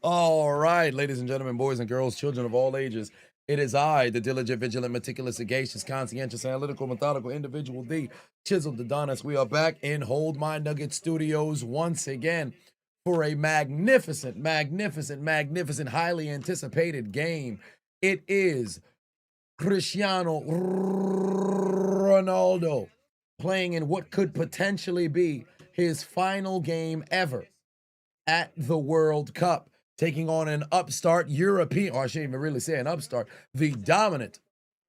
All right, ladies and gentlemen, boys and girls, children of all ages. It is I, the diligent, vigilant, meticulous, sagacious, conscientious, analytical, methodical individual, the Chiseled Adonis. We are back in Hold My Nugget Studios once again for a magnificent, magnificent, magnificent, highly anticipated game. It is Cristiano Ronaldo playing in what could potentially be his final game ever at the World Cup, taking on an upstart European, or I shouldn't even really say an upstart, the dominant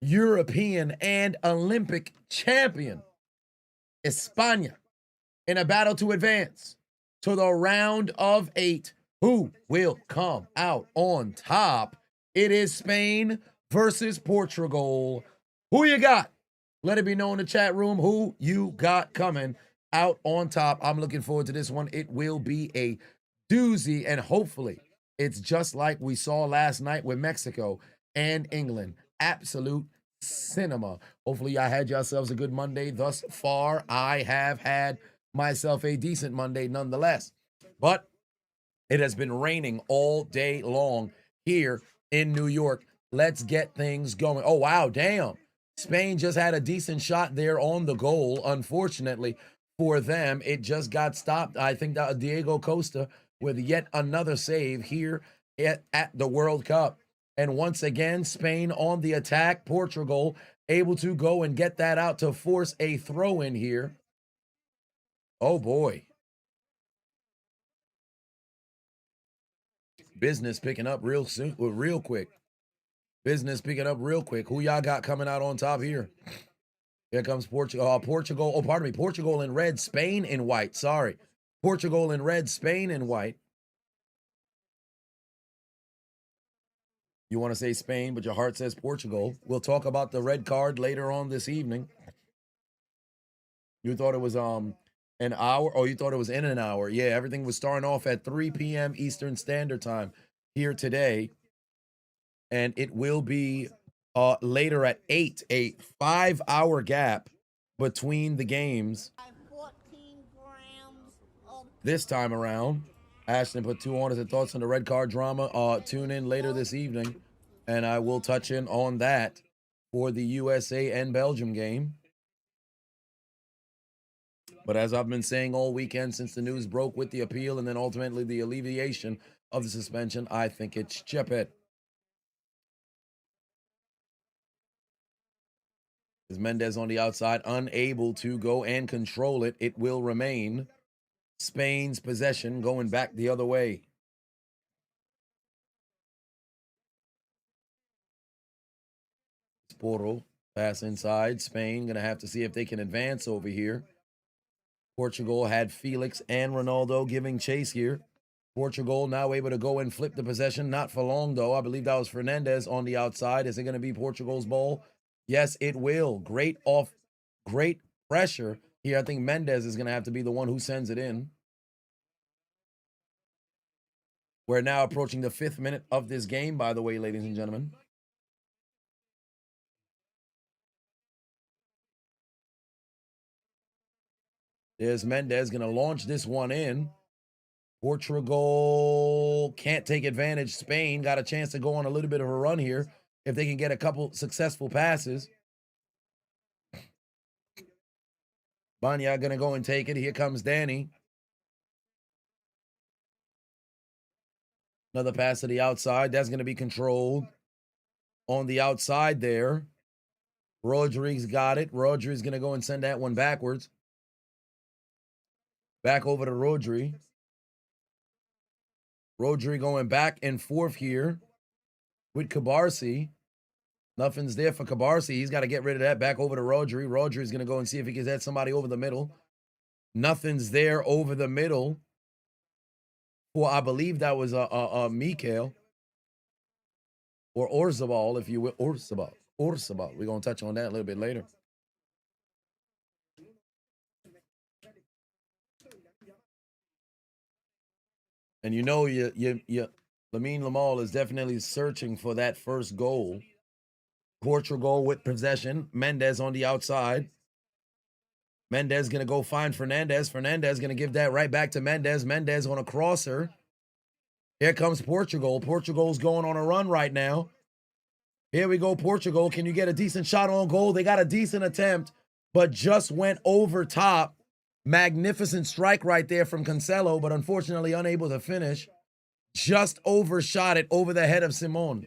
European and Olympic champion, España, in a battle to advance to the round of 8. Who will come out on top? It is Spain versus Portugal. Who you got? Let it be known in the chat room who you got coming out on top. I'm looking forward to this one. It will be a doozy, and hopefully it's just like we saw last night with Mexico and England. Absolute cinema. Hopefully y'all had yourselves a good Monday thus far. I have had myself a decent Monday nonetheless, but it has been raining all day long here in New York. Let's get things going. Oh, wow, damn. Spain just had a decent shot there on the goal. Unfortunately for them, it just got stopped. I think that Diego Costa with yet another save here at the World Cup. And once again, Spain on the attack. Portugal able to go and get that out to force a throw in here. Oh, boy. Business picking up real soon, real quick. Business picking up real quick. Who y'all got coming out on top here? Here comes Portugal. Portugal. Oh, pardon me. Portugal in red, Spain in white. Sorry. Portugal in red, Spain in white. You want to say Spain, but your heart says Portugal. We'll talk about the red card later on this evening. You thought it was an hour? Oh, you thought it was in an hour. Yeah, everything was starting off at 3 p.m. Eastern Standard Time here today. And it will be later at 8, a 5-hour gap between the games. This time around, Ashton put 2 on his thoughts on the red card drama. Tune in later this evening, and I will touch in on that for the USA and Belgium game. But as I've been saying all weekend since the news broke with the appeal and then ultimately the alleviation of the suspension, I think it's stupid. Is Mendes on the outside, unable to go and control it. It will remain Spain's possession going back the other way. Portal pass inside. Spain going to have to see if they can advance over here. Portugal had Felix and Ronaldo giving chase here. Portugal now able to go and flip the possession. Not for long, though. I believe that was Fernandez on the outside. Is it going to be Portugal's ball? Yes, it will. Great pressure here. I think Mendes is going to have to be the one who sends it in. We're now approaching the 5th minute of this game, by the way, ladies and gentlemen. There's Mendes going to launch this one in. Portugal can't take advantage. Spain got a chance to go on a little bit of a run here if they can get a couple successful passes. Banya going to go and take it. Here comes Danny. Another pass to the outside. That's going to be controlled on the outside there. Rodriguez got it. Rodriguez going to go and send that one backwards. Back over to Rodri. Rodri going back and forth here with Cabarsi. Nothing's there for Cabarsi. He's got to get rid of that. Back over to Rodri. Rodri's going to go and see if he can hit somebody over the middle. Nothing's there over the middle. Well, I believe that was Mikael. Or Orzabal, if you will. Orzabal. We're going to touch on that a little bit later. And you know, Lamine Yamal is definitely searching for that first goal. Portugal with possession. Mendes on the outside. Mendez going to go find Fernandez. Fernandez going to give that right back to Mendez. Mendez on a crosser. Here comes Portugal. Portugal's going on a run right now. Here we go, Portugal. Can you get a decent shot on goal? They got a decent attempt, but just went over top. Magnificent strike right there from Cancelo, but unfortunately unable to finish. Just overshot it over the head of Simon.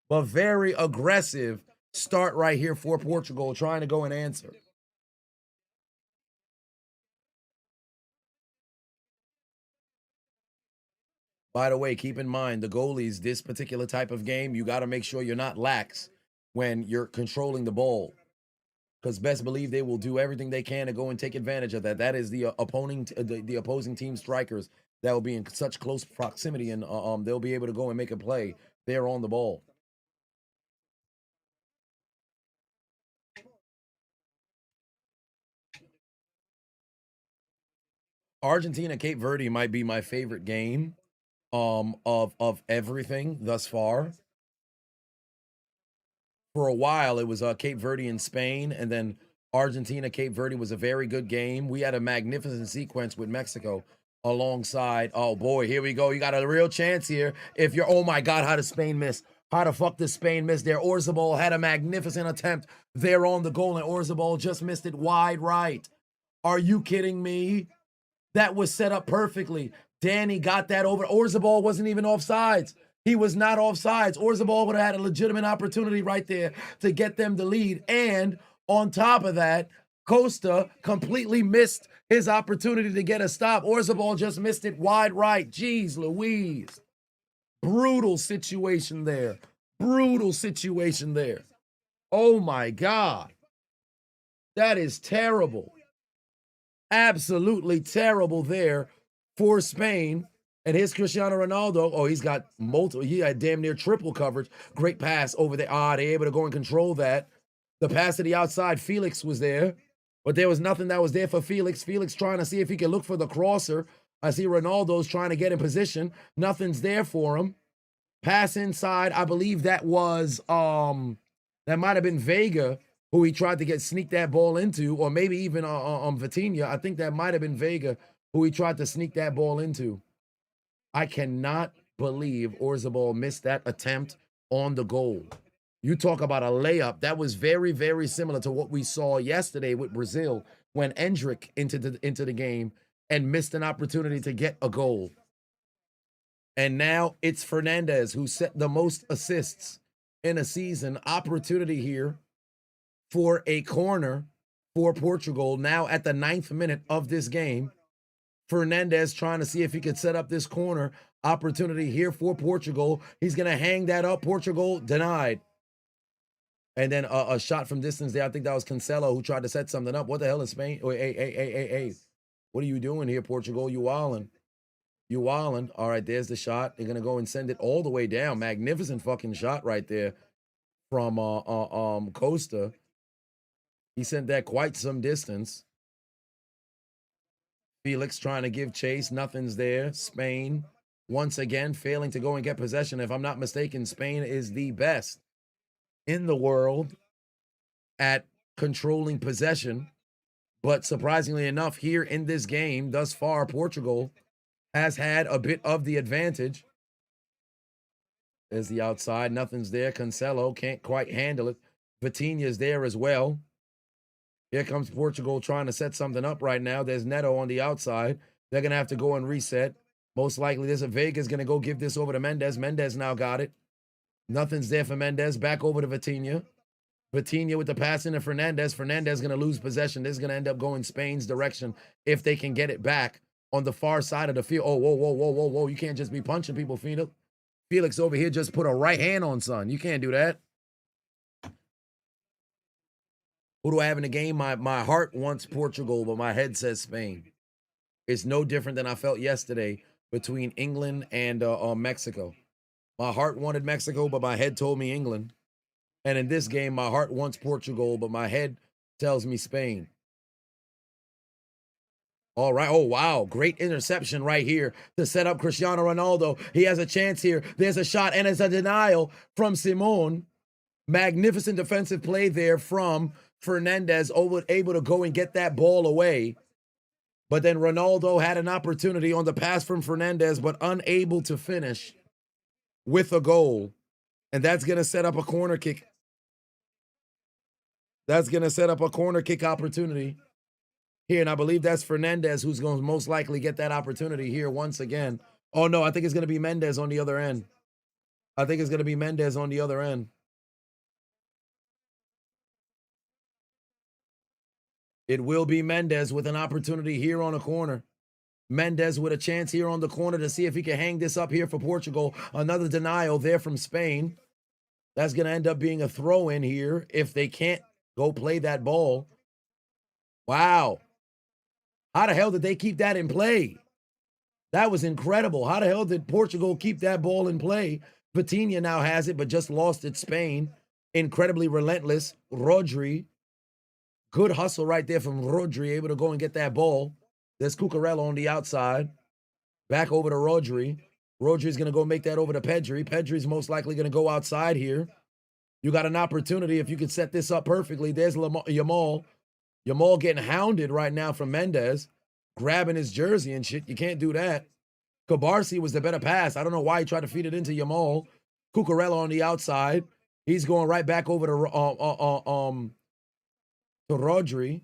But very aggressive start right here for Portugal, trying to go and answer. By the way, keep in mind, the goalies, this particular type of game, you got to make sure you're not lax when you're controlling the ball. Because best believe they will do everything they can to go and take advantage of that. That is the opposing team strikers that will be in such close proximity, and they'll be able to go and make a play. They're on the ball. Argentina Cape Verde might be my favorite game of everything thus far. For a while, it was Cape Verde and Spain, and then Argentina Cape Verde was a very good game. We had a magnificent sequence with Mexico alongside. Oh boy, here we go. You got a real chance here. If you're, oh my God, how does Spain miss? How the fuck does Spain miss there? Orzabal had a magnificent attempt there on the goal, and Orzabal just missed it wide right. Are you kidding me? That was set up perfectly. Danny got that over. Orzabal wasn't even offsides. He was not offsides. Orzabal would have had a legitimate opportunity right there to get them the lead. And on top of that, Costa completely missed his opportunity to get a stop. Orzabal just missed it wide right. Jeez Louise. Brutal situation there. Brutal situation there. Oh my God. That is terrible. Absolutely terrible there for Spain. And here's Cristiano Ronaldo. Oh, he's got multiple. He had damn near triple coverage. Great pass over there. They're able to go and control that. The pass to the outside, Felix was there. But there was nothing that was there for Felix. Felix trying to see if he can look for the crosser. I see Ronaldo's trying to get in position. Nothing's there for him. Pass inside. I believe that was, that might have been Vega, who he tried to sneak that ball into, or maybe even Vitinha. I think that might have been Vega, who he tried to sneak that ball into. I cannot believe Orzabal missed that attempt on the goal. You talk about a layup. That was very, very similar to what we saw yesterday with Brazil when Endrick into the game and missed an opportunity to get a goal. And now it's Fernandez who set the most assists in a season. Opportunity here for a corner for Portugal. Now at the 9th minute of this game, Fernandez trying to see if he could set up this corner. Opportunity here for Portugal. He's going to hang that up. Portugal denied. And then a shot from distance there. I think that was Cancelo who tried to set something up. What the hell is Spain? Oh, hey. What are you doing here, Portugal? You wildin'. You wildin'. All right, there's the shot. They're going to go and send it all the way down. Magnificent fucking shot right there from Costa. He sent that quite some distance. Felix trying to give chase. Nothing's there. Spain, once again, failing to go and get possession. If I'm not mistaken, Spain is the best in the world at controlling possession. But surprisingly enough, here in this game, thus far, Portugal has had a bit of the advantage. There's the outside. Nothing's there. Cancelo can't quite handle it. Vitinha's there as well. Here comes Portugal trying to set something up right now. There's Neto on the outside. They're going to have to go and reset. Most likely, there's a Vega's going to go give this over to Mendez. Mendez now got it. Nothing's there for Mendez. Back over to Vitinha. Vitinha with the pass into Fernandez. Fernandez going to lose possession. This is going to end up going Spain's direction if they can get it back on the far side of the field. Oh, whoa. You can't just be punching people, Felix. Felix over here just put a right hand on son. You can't do that. Who do I have in the game? My heart wants Portugal, but my head says Spain. It's no different than I felt yesterday between England and Mexico. My heart wanted Mexico, but my head told me England. And in this game, my heart wants Portugal, but my head tells me Spain. All right. Oh, wow. Great interception right here to set up Cristiano Ronaldo. He has a chance here. There's a shot, and it's a denial from Simon. Magnificent defensive play there from Fernandez able to go and get that ball away. But then Ronaldo had an opportunity on the pass from Fernandez, but unable to finish with a goal. And that's going to set up a corner kick. That's going to set up a corner kick opportunity here. And I believe that's Fernandez who's going to most likely get that opportunity here once again. Oh, no, I think it's going to be Mendez on the other end. I think it's going to be Mendez on the other end. It will be Mendez with an opportunity here on a corner. Mendez with a chance here on the corner to see if he can hang this up here for Portugal. Another denial there from Spain. That's going to end up being a throw in here if they can't go play that ball. Wow. How the hell did they keep that in play? That was incredible. How the hell did Portugal keep that ball in play? Vitinha now has it, but just lost it. Spain. Incredibly relentless. Rodri. Good hustle right there from Rodri, able to go and get that ball. There's Cucurella on the outside. Back over to Rodri. Rodri's going to go make that over to Pedri. Pedri's most likely going to go outside here. You got an opportunity if you could set this up perfectly. There's Yamal. Yamal getting hounded right now from Mendez. Grabbing his jersey and shit. You can't do that. Cabarsi was the better pass. I don't know why he tried to feed it into Yamal. Cucurella on the outside. He's going right back over to Rodri.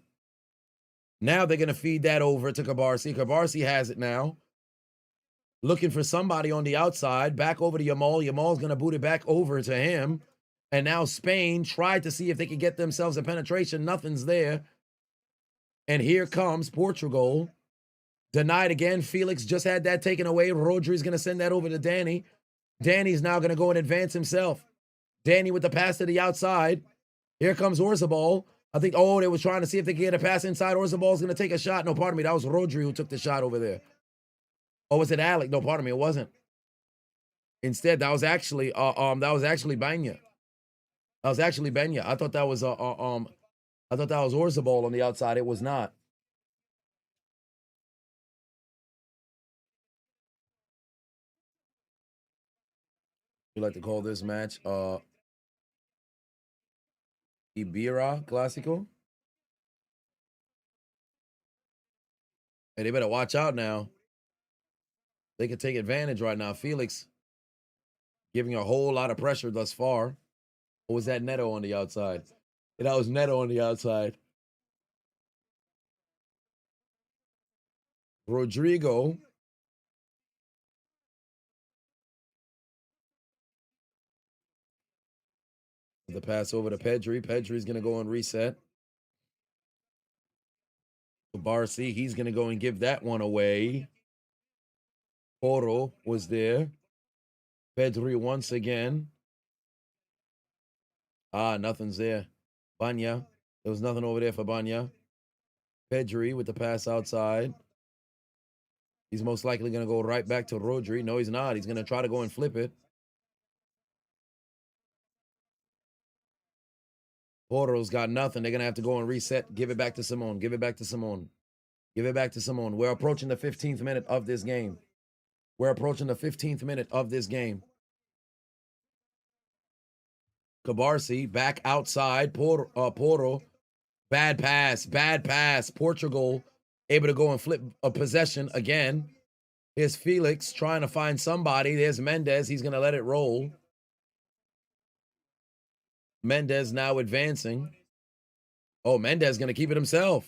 Now they're going to feed that over to Cabarsi. Cabarsi has it now. Looking for somebody on the outside. Back over to Yamal. Yamal's going to boot it back over to him. And now Spain tried to see if they could get themselves a penetration. Nothing's there. And here comes Portugal. Denied again. Felix just had that taken away. Rodri's going to send that over to Danny. Danny's now going to go and advance himself. Danny with the pass to the outside. Here comes Orzabal. I think, oh, they was trying to see if they could get a pass inside. Orzabal's going to take a shot. No, pardon me. That was Rodri who took the shot over there. Oh, was it Alec? No, pardon me. It wasn't. Instead, that was actually Banya. That was actually Benya. I thought that was Orzabal on the outside. It was not. We like to call this match Ibira Clásico. Hey, they better watch out now. They can take advantage right now. Felix giving a whole lot of pressure thus far. Or was that Neto on the outside? Yeah, that was Neto on the outside. Rodrigo. The pass over to Pedri. Pedri's going to go and reset. Barsi, he's going to go and give that one away. Porro was there. Pedri once again. Nothing's there. Banya. There was nothing over there for Banya. Pedri with the pass outside. He's most likely going to go right back to Rodri. No, he's not. He's going to try to go and flip it. Porro's got nothing. They're going to have to go and reset. Give it back to Simone. Give it back to Simone. Give it back to Simone. We're approaching the 15th minute of this game. We're approaching the 15th minute of this game. Cabarsi back outside. Porro. Bad pass. Bad pass. Portugal able to go and flip a possession again. Here's Felix trying to find somebody. There's Mendez. He's going to let it roll. Mendez now advancing. Oh, Mendez going to keep it himself.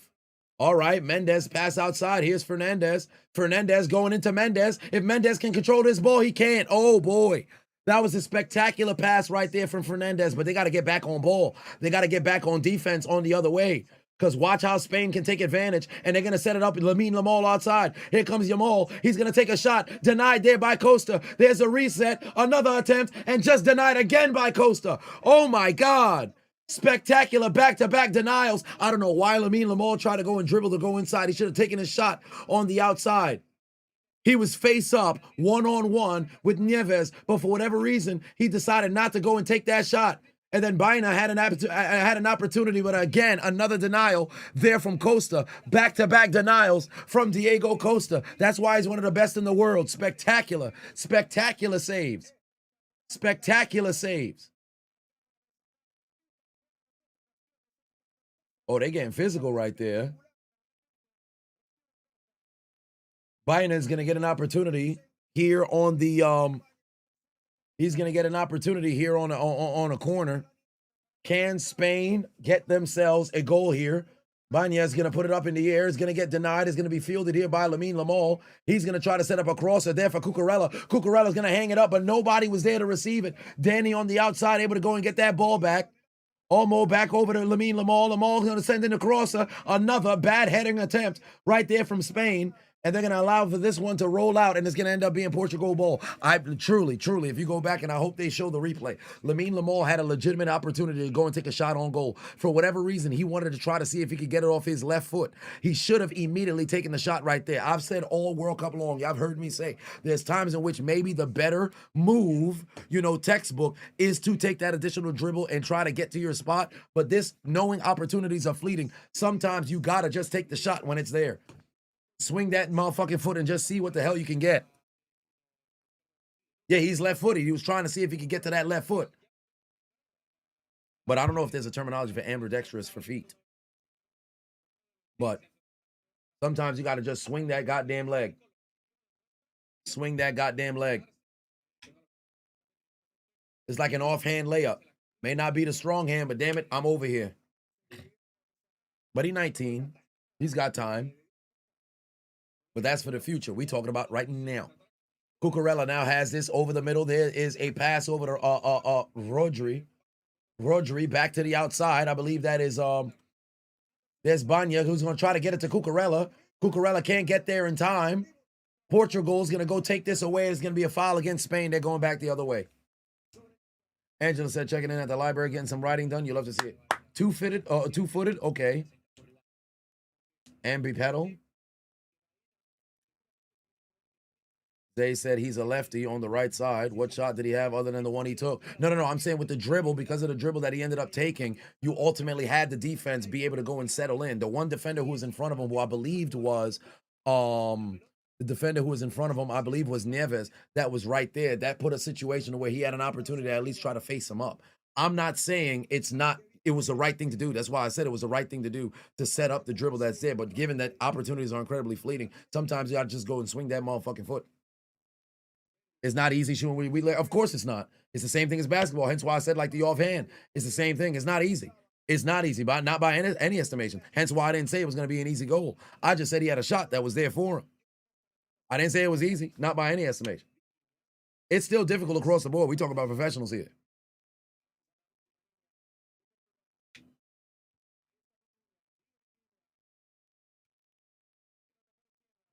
All right, Mendez pass outside. Here's Fernandez. Fernandez going into Mendez. If Mendez can control this ball, he can't. Oh, boy. That was a spectacular pass right there from Fernandez, but they got to get back on ball. They got to get back on defense on the other way. Because watch how Spain can take advantage, and they're going to set it up. Lamine Yamal outside. Here comes Yamal. He's going to take a shot. Denied there by Costa. There's a reset. Another attempt, and just denied again by Costa. Oh, my God. Spectacular back-to-back denials. I don't know why Lamine Yamal tried to go and dribble to go inside. He should have taken a shot on the outside. He was face up, one-on-one with Nieves, but for whatever reason, he decided not to go and take that shot. And then Baena had an opportunity, but again, another denial there from Costa. Back-to-back denials from Diego Costa. That's why he's one of the best in the world. Spectacular. Spectacular saves. Spectacular saves. Oh, they getting physical right there. Biden is going to get an opportunity here on the he's going to get an opportunity here on a corner. Can Spain get themselves a goal here? Banya is going to put it up in the air. Is going to get denied. Is going to be fielded here by Lamine Lamal. He's going to try to set up a crosser there for Cucurella. Cucurella's going to hang it up, but nobody was there to receive it. Danny on the outside able to go and get that ball back. Almost back over to Lamine Lamal. Lamal's going to send in a crosser. Another bad heading attempt right there from Spain. And they're going to allow for this one to roll out, and it's going to end up being Portugal ball. I truly, if you go back, and I hope they show the replay, Lamine Lamal had a legitimate opportunity to go and take a shot on goal. For whatever reason, he wanted to try to see if he could get it off his left foot. He should have immediately taken the shot right there. I've said all World Cup long, y'all have heard me say, there's times in which maybe the better move, textbook, is to take that additional dribble and try to get to your spot. But this, knowing opportunities are fleeting, sometimes you got to just take the shot when it's there. Swing that motherfucking foot and just see what the hell you can get. Yeah, he's left-footed. He was trying to see if he could get to that left foot. But I don't know if there's a terminology for ambidextrous for feet. But sometimes you got to just swing that goddamn leg. Swing that goddamn leg. It's like an offhand layup. May not be the strong hand, but damn it, I'm over here. But he's 19. He's got time. But that's for the future. We talking about right now. Cucurella now has this over the middle. There is a pass over to Rodri. Rodri back to the outside. I believe that is there's Banya, who's going to try to get it to Cucurella. Cucurella can't get there in time. Portugal's going to go take this away. It's going to be a foul against Spain. They're going back the other way. Angela said, checking in at the library, getting some writing done. You love to see it. Two-footed, okay. Ambipedal. They said he's a lefty on the right side. What shot did he have other than the one he took? No. I'm saying with the dribble, because of the dribble that he ended up taking, you ultimately had the defense be able to go and settle in. The one defender who was in front of him, who I believed was the defender who was in front of him, I believe was Neves, that was right there. That put a situation where he had an opportunity to at least try to face him up. I'm not saying it was the right thing to do. That's why I said it was the right thing to do to set up the dribble that's there. But given that opportunities are incredibly fleeting, sometimes you got to just go and swing that motherfucking foot. It's not easy shooting. Of course it's not. It's the same thing as basketball. Hence why I said like the offhand. It's the same thing. It's not easy. It's not easy, but not by any estimation. Hence why I didn't say it was going to be an easy goal. I just said he had a shot that was there for him. I didn't say it was easy, not by any estimation. It's still difficult across the board. We talk about professionals here.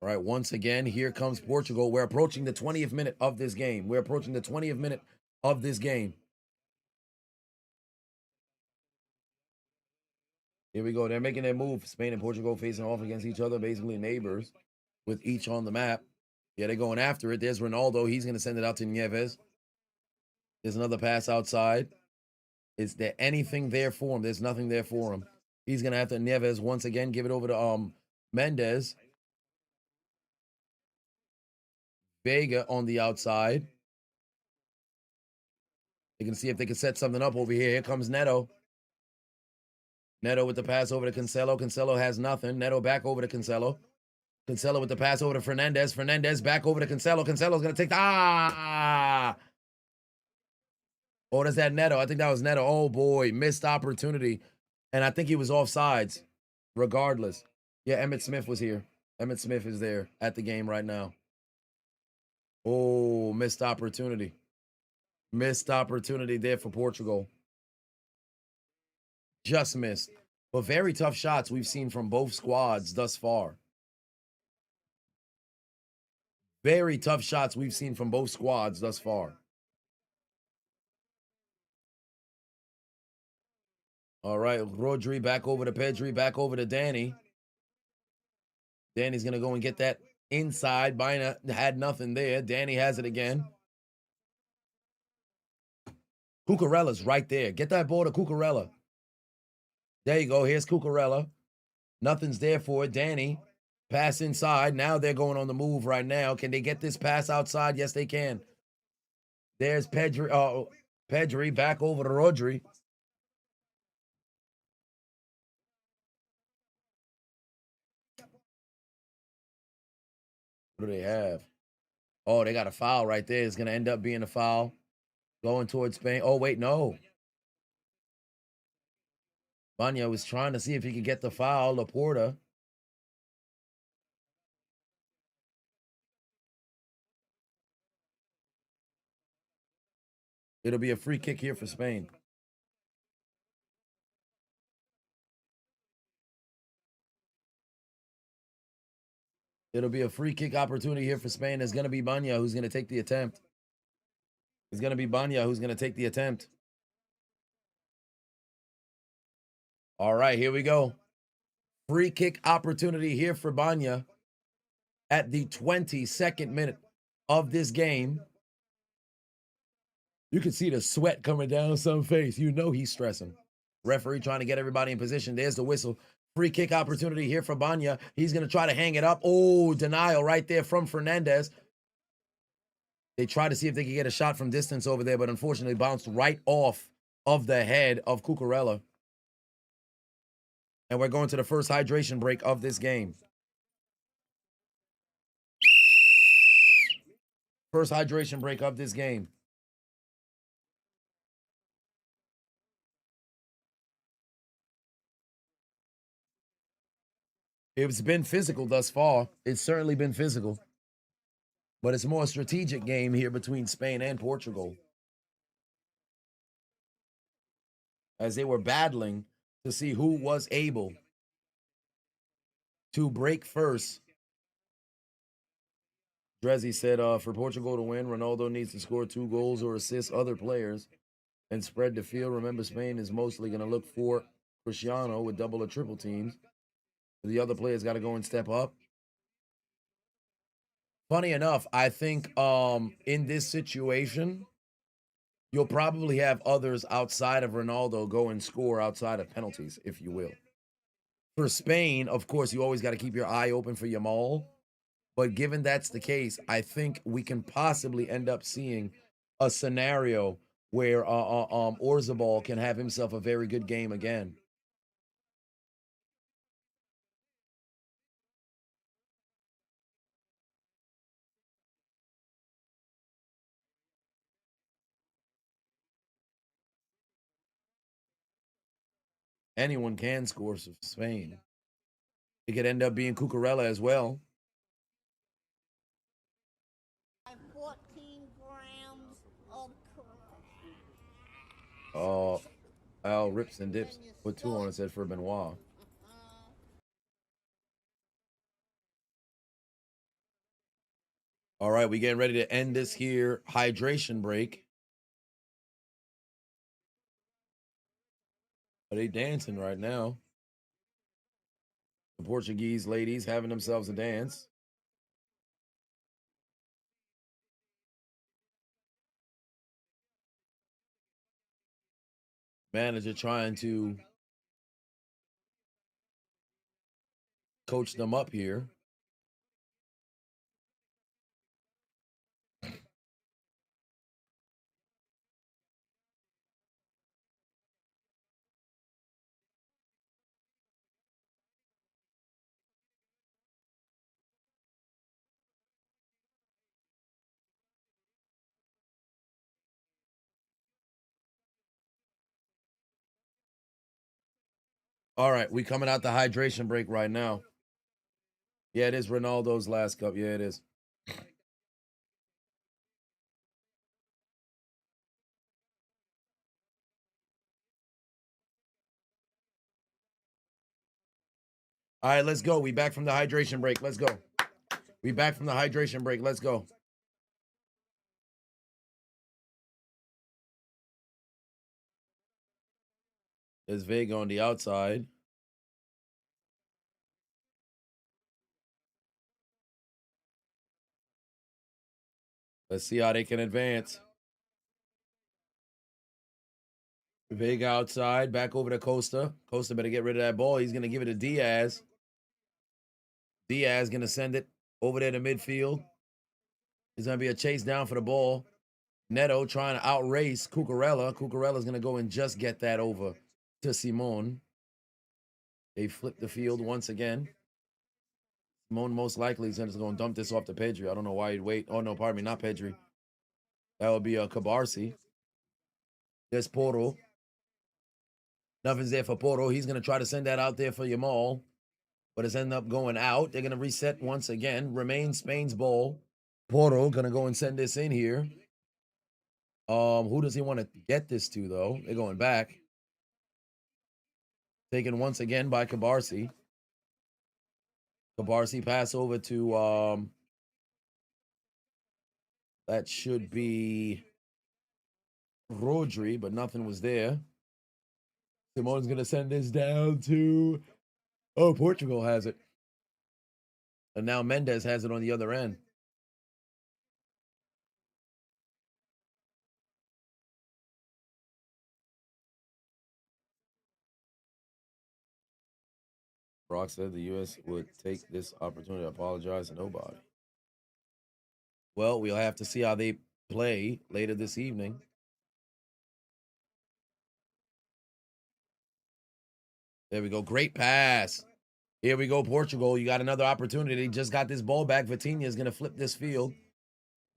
All right, once again, here comes Portugal. We're approaching the 20th minute of this game. Here we go. They're making their move. Spain and Portugal facing off against each other, basically neighbors, with each on the map. Yeah, they're going after it. There's Ronaldo. He's going to send it out to Neves. There's another pass outside. Is there anything there for him? There's nothing there for him. He's going to have to Neves once again give it over to Mendes. Vega on the outside. They can see if they can set something up over here. Here comes Neto. Neto with the pass over to Cancelo. Cancelo has nothing. Neto back over to Cancelo. Cancelo with the pass over to Fernandez. Fernandez back over to Cancelo. Cancelo's going to take the... Oh, that's that Neto. I think that was Neto. Oh, boy. Missed opportunity. And I think he was offsides. Regardless. Yeah, Emmett Smith was here. Emmett Smith is there at the game right now. Oh, missed opportunity. Missed opportunity there for Portugal. Just missed. But very tough shots we've seen from both squads thus far. Very tough shots we've seen from both squads thus far. All right, Rodri back over to Pedri, back over to Danny. Danny's going to go and get that inside. Bina had nothing there. Danny has it again. Cucurella's right there. Get that ball to Cucurella. There you go. Here's Cucurella. Nothing's there for it. Danny, pass inside. Now they're going on the move right now. Can they get this pass outside? Yes, they can. There's Pedri. Pedri back over to Rodri. What do they have? Oh, they got a foul right there. It's going to end up being a foul going towards Spain. Oh, wait, no. Banya was trying to see if he could get the foul. Laporta. It'll be a free kick here for Spain. It'll be a free kick opportunity here for Spain. It's going to be Banya who's going to take the attempt. It's going to be Banya who's going to take the attempt. All right, here we go. Free kick opportunity here for Banya at the 22nd minute of this game. You can see the sweat coming down some face. You know he's stressing. Referee trying to get everybody in position. There's the whistle. Free kick opportunity here for Banya. He's going to try to hang it up. Oh, denial right there from Fernandez. They tried to see if they could get a shot from distance over there, but unfortunately bounced right off of the head of Cucurella. And we're going to the first hydration break of this game. First hydration break of this game. It's been physical thus far. It's certainly been physical. But it's a more strategic game here between Spain and Portugal, as they were battling to see who was able to break first. Drezzy said, for Portugal to win, Ronaldo needs to score 2 goals or assist other players and spread the field. Remember, Spain is mostly going to look for Cristiano with double or triple teams. The other players got to go and step up. Funny enough, I think in this situation, you'll probably have others outside of Ronaldo go and score outside of penalties, if you will. For Spain, of course, you always got to keep your eye open for Yamal. But given that's the case, I think we can possibly end up seeing a scenario where Orzabal can have himself a very good game again. Anyone can score for Spain. It could end up being Cucurella as well. 14 grams of Oh, Al rips and dips. Put 2 on it, said for Benoit. All right, we getting ready to end this here hydration break. Are they dancing right now? The Portuguese ladies having themselves a dance. Manager trying to coach them up here. All right, we coming out the hydration break right now. Yeah, it is Ronaldo's last cup. Yeah, it is. All right, let's go. We back from the hydration break. Let's go. We back from the hydration break. Let's go. There's Vega on the outside. Let's see how they can advance. Vega outside, back over to Costa. Costa better get rid of that ball. He's going to give it to Diaz. Diaz going to send it over there to midfield. There's going to be a chase down for the ball. Neto trying to outrace Cucurella. Cucurella's going to go and just get that over to Simon. They flip the field once again. Most likely he's just going to dump this off to Pedri. I don't know why he'd wait. Oh, no, pardon me, not Pedri. That would be a Cabarsi. There's Porto. Nothing's there for Porto. He's going to try to send that out there for Yamal, but it's ended up going out. They're going to reset once again. Remains Spain's ball. Porto going to go and send this in here. Who does he want to get this to, though? They're going back. Taken once again by Cabarsi. Cabarsi pass over to that should be Rodri, but nothing was there. Simone's gonna send this down to Portugal has it. And now Mendes has it on the other end. Brock said the U.S. would take this opportunity to apologize to nobody. Well, we'll have to see how they play later this evening. There we go. Great pass. Here we go, Portugal. You got another opportunity. Just got this ball back. Vitinha is going to flip this field.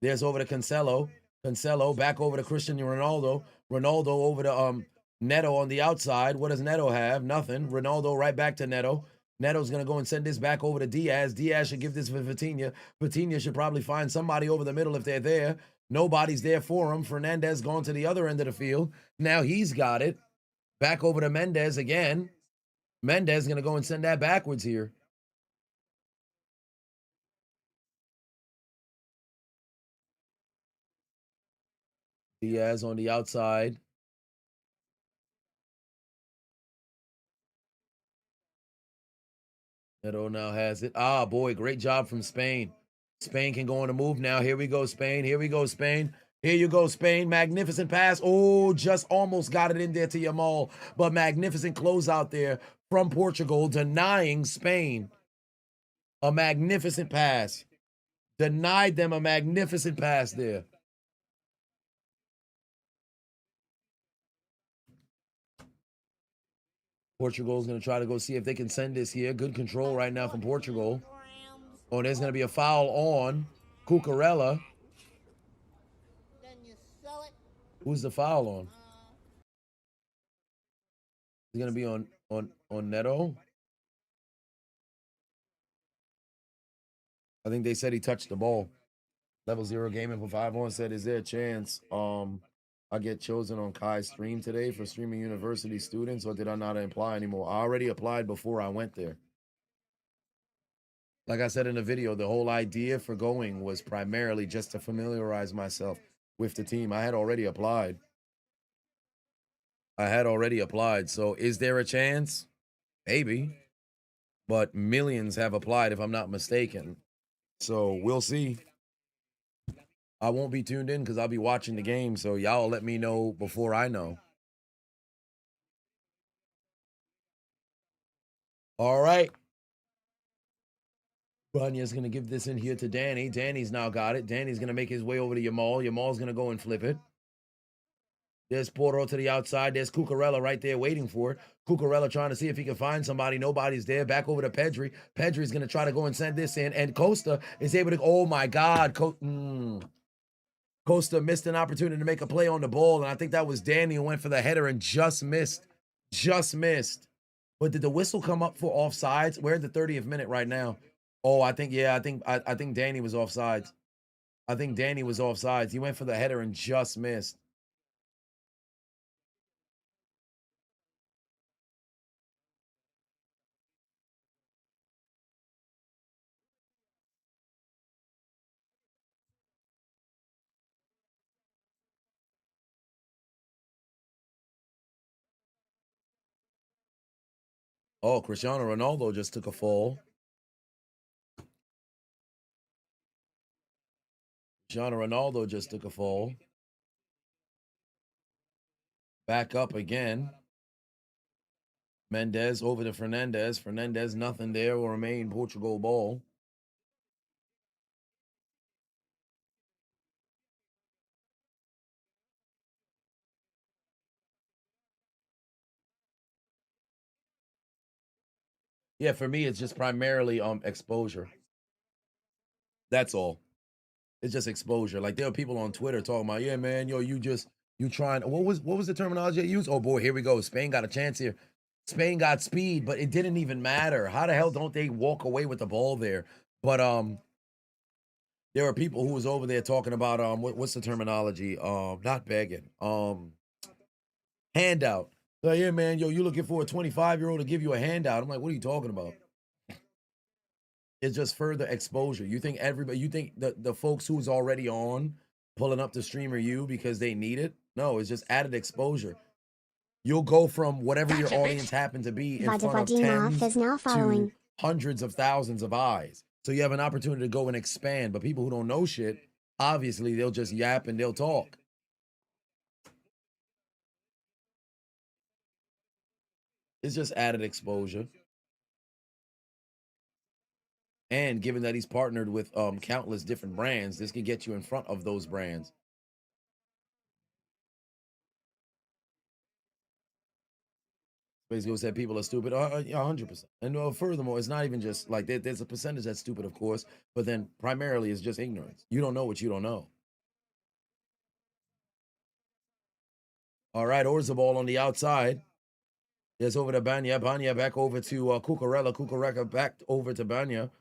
There's over to Cancelo. Cancelo back over to Cristiano Ronaldo. Ronaldo over to Neto on the outside. What does Neto have? Nothing. Ronaldo right back to Neto. Neto's going to go and send this back over to Diaz. Diaz should give this for Vitinha. Vitinha should probably find somebody over the middle if they're there. Nobody's there for him. Fernandez gone to the other end of the field. Now he's got it. Back over to Mendes again. Mendes going to go and send that backwards here. Diaz on the outside. Neto now has it. Ah, boy, great job from Spain. Spain can go on the move now. Here we go, Spain. Here we go, Spain. Here you go, Spain. Magnificent pass. Oh, just almost got it in there to Yamal. But magnificent close out there from Portugal, denying Spain a magnificent pass. Denied them a magnificent pass there. Portugal is going to try to go see if they can send this here. Good control right now from Portugal. Oh, there's going to be a foul on Cucurella. Then you sell it. Who's the foul on? Is it going to be on Neto? I think they said he touched the ball. Level 0 gaming for 5 on said, is there a chance I get chosen on Kai's stream today for streaming university students, or did I not apply anymore? I already applied before I went there. Like I said in the video, the whole idea for going was primarily just to familiarize myself with the team. I had already applied. So is there a chance? Maybe. But millions have applied, if I'm not mistaken. So we'll see. I won't be tuned in because I'll be watching the game. So y'all let me know before I know. All right. Bunya's going to give this in here to Danny. Danny's now got it. Danny's going to make his way over to Yamal. Yamal's going to go and flip it. There's Porto to the outside. There's Cucurella right there waiting for it. Cucurella trying to see if he can find somebody. Nobody's there. Back over to Pedri. Pedri's going to try to go and send this in. And Costa is able to, oh my God. Costa missed an opportunity to make a play on the ball. And I think that was Danny who went for the header and just missed. But did the whistle come up for offsides? We're at the 30th minute right now. Oh, I think Danny was offsides. He went for the header and just missed. Oh, Cristiano Ronaldo just took a fall. Back up again. Mendes over to Fernandez. Fernandez, nothing there. Will remain Portugal ball. Yeah, for me, it's just primarily exposure. That's all. It's just exposure. Like there are people on Twitter talking about, yeah, man, yo, you trying. What was the terminology they used? Oh boy, here we go. Spain got a chance here. Spain got speed, but it didn't even matter. How the hell don't they walk away with the ball there? But there are people who was over there talking about what's the terminology? Not begging. Handout. Like, yeah, man, yo, you looking for a 25-year-old to give you a handout. I'm like, what are you talking about? It's just further exposure. You think the folks who's already on pulling up the streamer you because they need it? No, it's just added exposure. You'll go from whatever your audience happened to be in front of tens to hundreds of thousands of eyes. So you have an opportunity to go and expand. But people who don't know shit, obviously they'll just yap and they'll talk. It's just added exposure. And given that he's partnered with countless different brands, this can get you in front of those brands. Basically, said people are stupid. 100%. And furthermore, it's not even just like there's a percentage that's stupid, of course, but then primarily it's just ignorance. You don't know what you don't know. All right, Orzabal on the outside. Yes, over to Banya. Banya back over to Cucurella. Cucurella back over to Banya.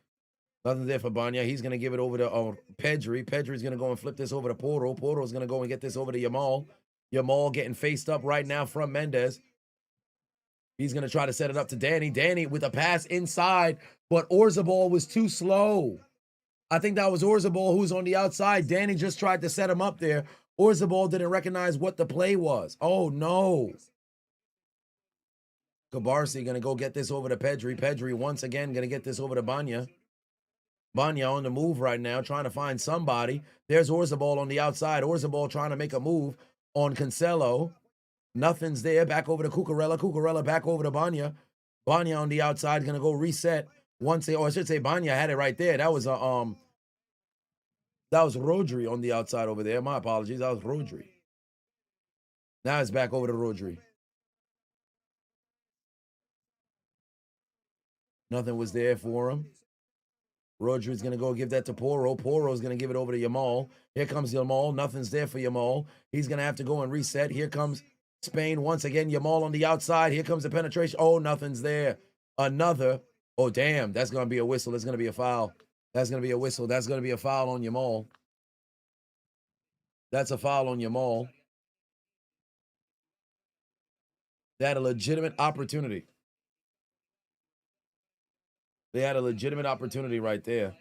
Nothing there for Banya. He's going to give it over to Pedri. Pedri's going to go and flip this over to Porro. Porro's going to go and get this over to Yamal. Yamal getting faced up right now from Mendez. He's going to try to set it up to Danny. Danny with a pass inside, but Orzabal was too slow. I think that was Orzabal who's on the outside. Danny just tried to set him up there. Orzabal didn't recognize what the play was. Oh, no. Cabarsi going to go get this over to Pedri. Pedri once again going to get this over to Banya. Banya on the move right now, trying to find somebody. There's Orzabal on the outside. Orzabal trying to make a move on Cancelo. Nothing's there. Back over to Cucurella. Cucurella back over to Banya. Banya on the outside going to go reset. Once they, or I should say Banya had it right there. That was Rodri on the outside over there. My apologies. That was Rodri. Now it's back over to Rodri. Nothing was there for him. Rodri's going to go give that to Porro. Porro's going to give it over to Yamal. Here comes Yamal. Nothing's there for Yamal. He's going to have to go and reset. Here comes Spain once again. Yamal on the outside. Here comes the penetration. Oh, nothing's there. Another. Oh, damn. That's going to be a whistle. That's going to be a foul. That's going to be a whistle. That's going to be a foul on Yamal. That's a foul on Yamal. They had a legitimate opportunity. They had a legitimate opportunity right there.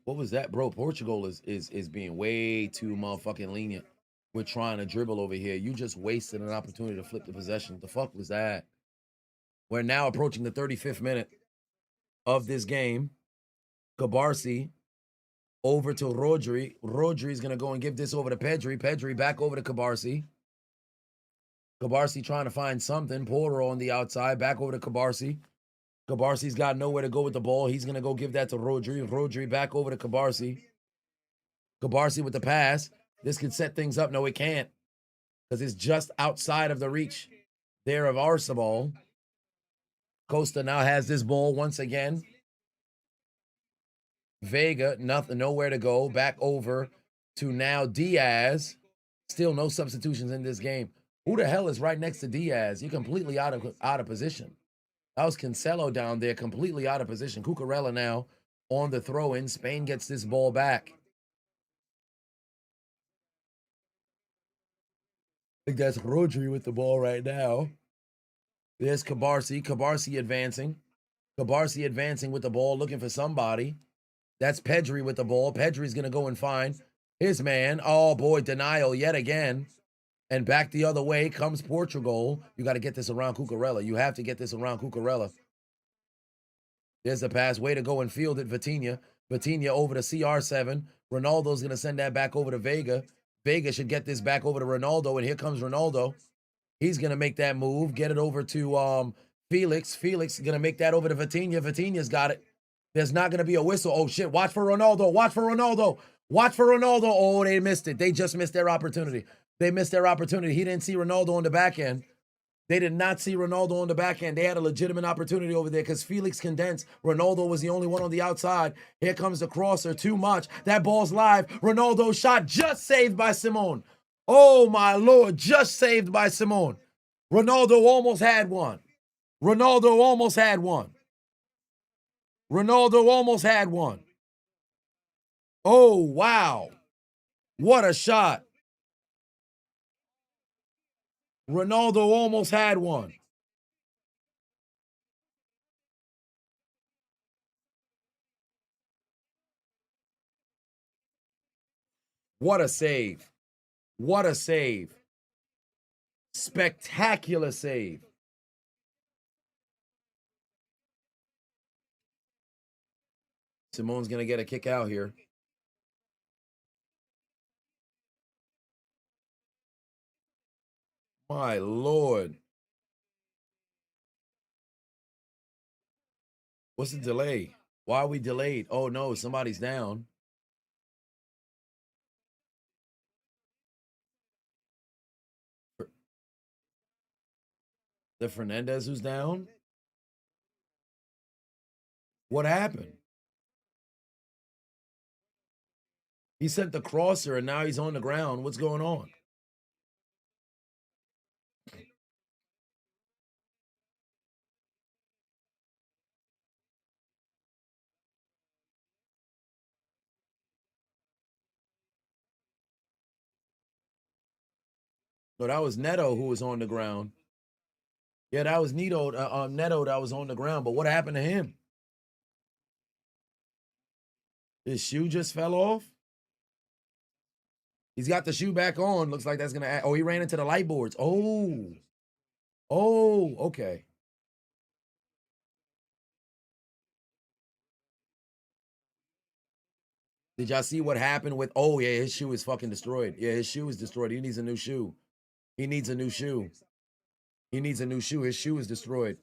What was that, bro? Portugal is being way too motherfucking lenient. We're trying to dribble over here. You just wasted an opportunity to flip the possession. The fuck was that? We're now approaching the 35th minute of this game. Cabarsi over to Rodri. Rodri's going to go and give this over to Pedri. Pedri back over to Cabarsi. Cabarsi trying to find something. Porro on the outside. Back over to Cabarsi. Cabarsi's got nowhere to go with the ball. He's going to go give that to Rodri. Rodri back over to Cabarsi. Cabarsi with the pass. This could set things up. No, it can't. Because it's just outside of the reach there of Orzabal. Costa now has this ball once again. Vega, nothing, nowhere to go. Back over to now Diaz. Still no substitutions in this game. Who the hell is right next to Diaz? You're completely out of position. That was Cancelo down there, completely out of position. Cucurella now on the throw-in. Spain gets this ball back. I think that's Rodri with the ball right now. There's Cabarsi. Cabarsi advancing. Cabarsi advancing with the ball, looking for somebody. That's Pedri with the ball. Pedri's going to go and find his man. Oh, boy, denial yet again. And back the other way comes Portugal. You got to get this around Cucurella. You have to get this around Cucurella. There's the pass. Way to go and field it, Vitinha. Vitinha over to CR7. Ronaldo's going to send that back over to Vega. Vega should get this back over to Ronaldo, and here comes Ronaldo. He's going to make that move, get it over to Felix. Felix is going to make that over to Vitinha. Vitinha's got it. There's not going to be a whistle. Oh, shit. Watch for Ronaldo. Watch for Ronaldo. Watch for Ronaldo. Oh, they missed it. They just missed their opportunity. They missed their opportunity. He didn't see Ronaldo on the back end. They did not see Ronaldo on the back end. They had a legitimate opportunity over there because Felix condensed. Ronaldo was the only one on the outside. Here comes the crosser. Too much. That ball's live. Ronaldo shot just saved by Simone. Oh, my Lord. Just saved by Simone. Ronaldo almost had one. Ronaldo almost had one. Ronaldo almost had one. Oh, wow. What a shot. Ronaldo almost had one. What a save. What a save. Spectacular save. Simone's going to get a kick out here. My Lord. What's the delay? Why are we delayed? Oh, no, somebody's down. The Fernandez who's down? What happened? He sent the crosser and now he's on the ground. What's going on? No, that was Neto who was on the ground. Yeah, that was Neto that was on the ground. But what happened to him? His shoe just fell off? He's got the shoe back on. Looks like that's going to... Oh, he ran into the light boards. Oh. Oh, okay. Did y'all see what happened with... Oh, yeah, his shoe is fucking destroyed. Yeah, his shoe is destroyed. He needs a new shoe. He needs a new shoe. He needs a new shoe. His shoe is destroyed.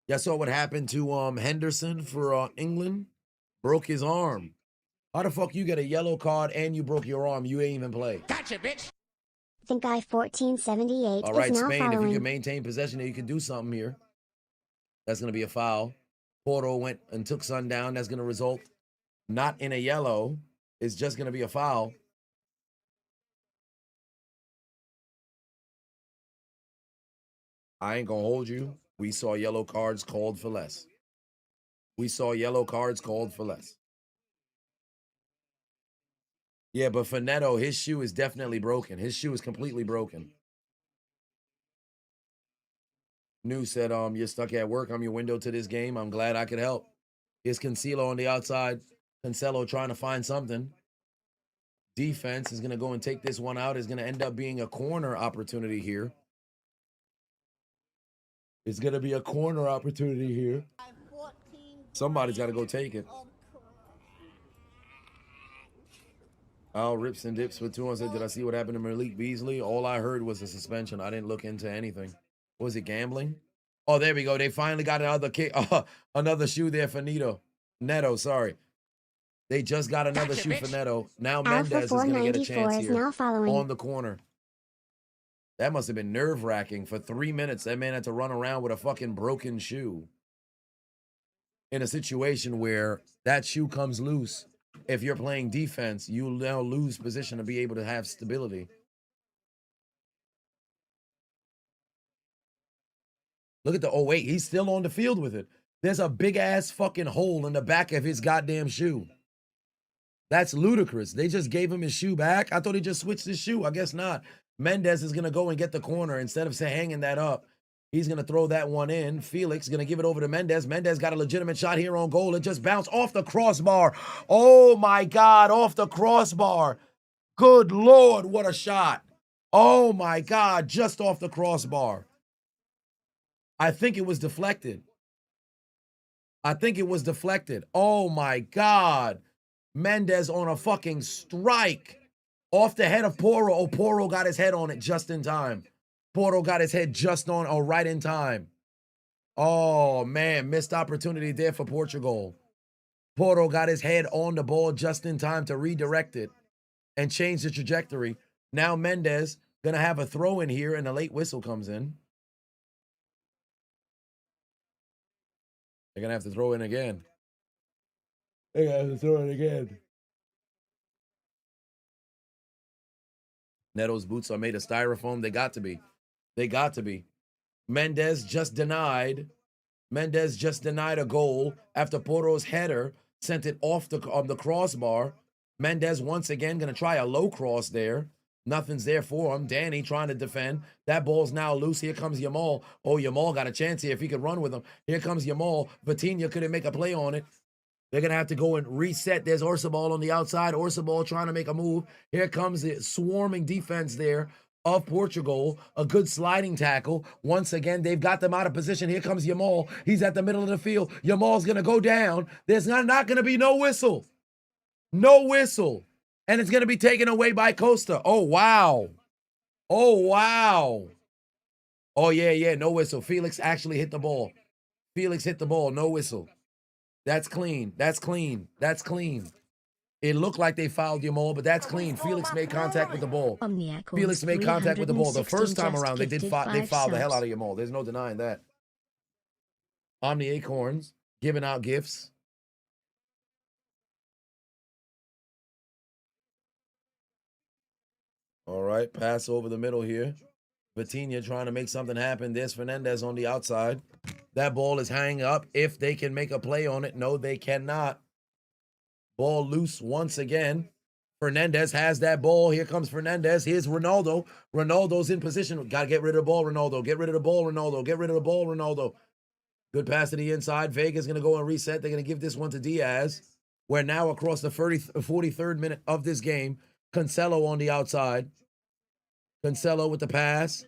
Y'all saw what happened to Henderson for England? Broke his arm. How the fuck you get a yellow card and you broke your arm? You ain't even play. Gotcha, bitch. Think I 1478 All right, is now Spain, following. if you can maintain possession, you can do something here. That's going to be a foul. Porto went and took Sun down. That's going to result not in a yellow. It's just going to be a foul. I ain't going to hold you. We saw yellow cards called for less. We saw yellow cards called for less. Yeah, but for Neto, his shoe is definitely broken. His shoe is completely broken. New said, you're stuck at work. I'm your window to this game. I'm glad I could help. Here's Cancelo on the outside. Cancelo trying to find something. Defense is going to go and take this one out. It's going to end up being a corner opportunity here. It's going to be a corner opportunity here. Somebody's got to go take it. Al rips and dips with 2 on said, did I see what happened to Malik Beasley? All I heard was a suspension. I didn't look into anything. Was it gambling? Oh, there we go. They finally got another kick. Another shoe there for Neto, sorry. They just got another shoe for Neto. Now Mendes is going to get a chance here on the corner. That must have been nerve-wracking. For 3 minutes, that man had to run around with a fucking broken shoe. In a situation where that shoe comes loose. If you're playing defense, you'll now lose position to be able to have stability. Look at the, oh wait, he's still on the field with it. There's a big ass fucking hole in the back of his goddamn shoe. That's ludicrous. They just gave him his shoe back. I thought he just switched his shoe. I guess not. Mendes is going to go and get the corner instead of hanging that up. He's going to throw that one in. Felix going to give it over to Mendes. Mendes got a legitimate shot here on goal. It just bounced off the crossbar. Oh, my God, off the crossbar. Good Lord, what a shot. Oh, my God, just off the crossbar. I think it was deflected. I think it was deflected. Oh, my God. Mendes on a fucking strike. Off the head of Porro. Oh, Porro got his head on it just in time. Porto got his head just on, oh, right in time. Oh, man, missed opportunity there for Portugal. Porto got his head on the ball just in time to redirect it and change the trajectory. Now Mendez gonna have a throw in here, and a late whistle comes in. They're gonna have to throw in again. They're gonna have to throw it again. Neto's boots are made of styrofoam. They got to be. They got to be. Mendez just denied a goal after Porto's header sent it off the crossbar. Mendez once again going to try a low cross there. Nothing's there for him. Danny trying to defend. That ball's now loose. Here comes Yamal. Oh, Yamal got a chance here if he could run with him. Here comes Yamal. Vitinha couldn't make a play on it. They're going to have to go and reset. There's Orzabal on the outside. Orzabal trying to make a move. Here comes the swarming defense there of Portugal. A good sliding tackle. Once again, they've got them out of position. Here comes Yamal. He's at the middle of the field. Yamal's going to go down. There's not going to be no whistle. No whistle. And it's going to be taken away by Costa. Oh, wow. Oh, wow. Oh, yeah, no whistle. Felix actually hit the ball. Felix hit the ball. No whistle. That's clean. That's clean. That's clean. It looked like they fouled Yamal, but that's clean. Felix made contact with the ball. Felix made contact with the ball. The first time around, they fouled the hell out of Yamal. There's no denying that. Omni Acorns giving out gifts. All right, pass over the middle here. Vitinha trying to make something happen. There's Fernandez on the outside. That ball is hanging up. If they can make a play on it, no, they cannot. Ball loose once again. Fernandez has that ball. Here comes Fernandez. Here's Ronaldo. Ronaldo's in position. Got to get rid of the ball, Ronaldo. Get rid of the ball, Ronaldo. Get rid of the ball, Ronaldo. Good pass to the inside. Vega's going to go and reset. They're going to give this one to Diaz. We're now across the 43rd minute of this game. Cancelo on the outside. Cancelo with the pass.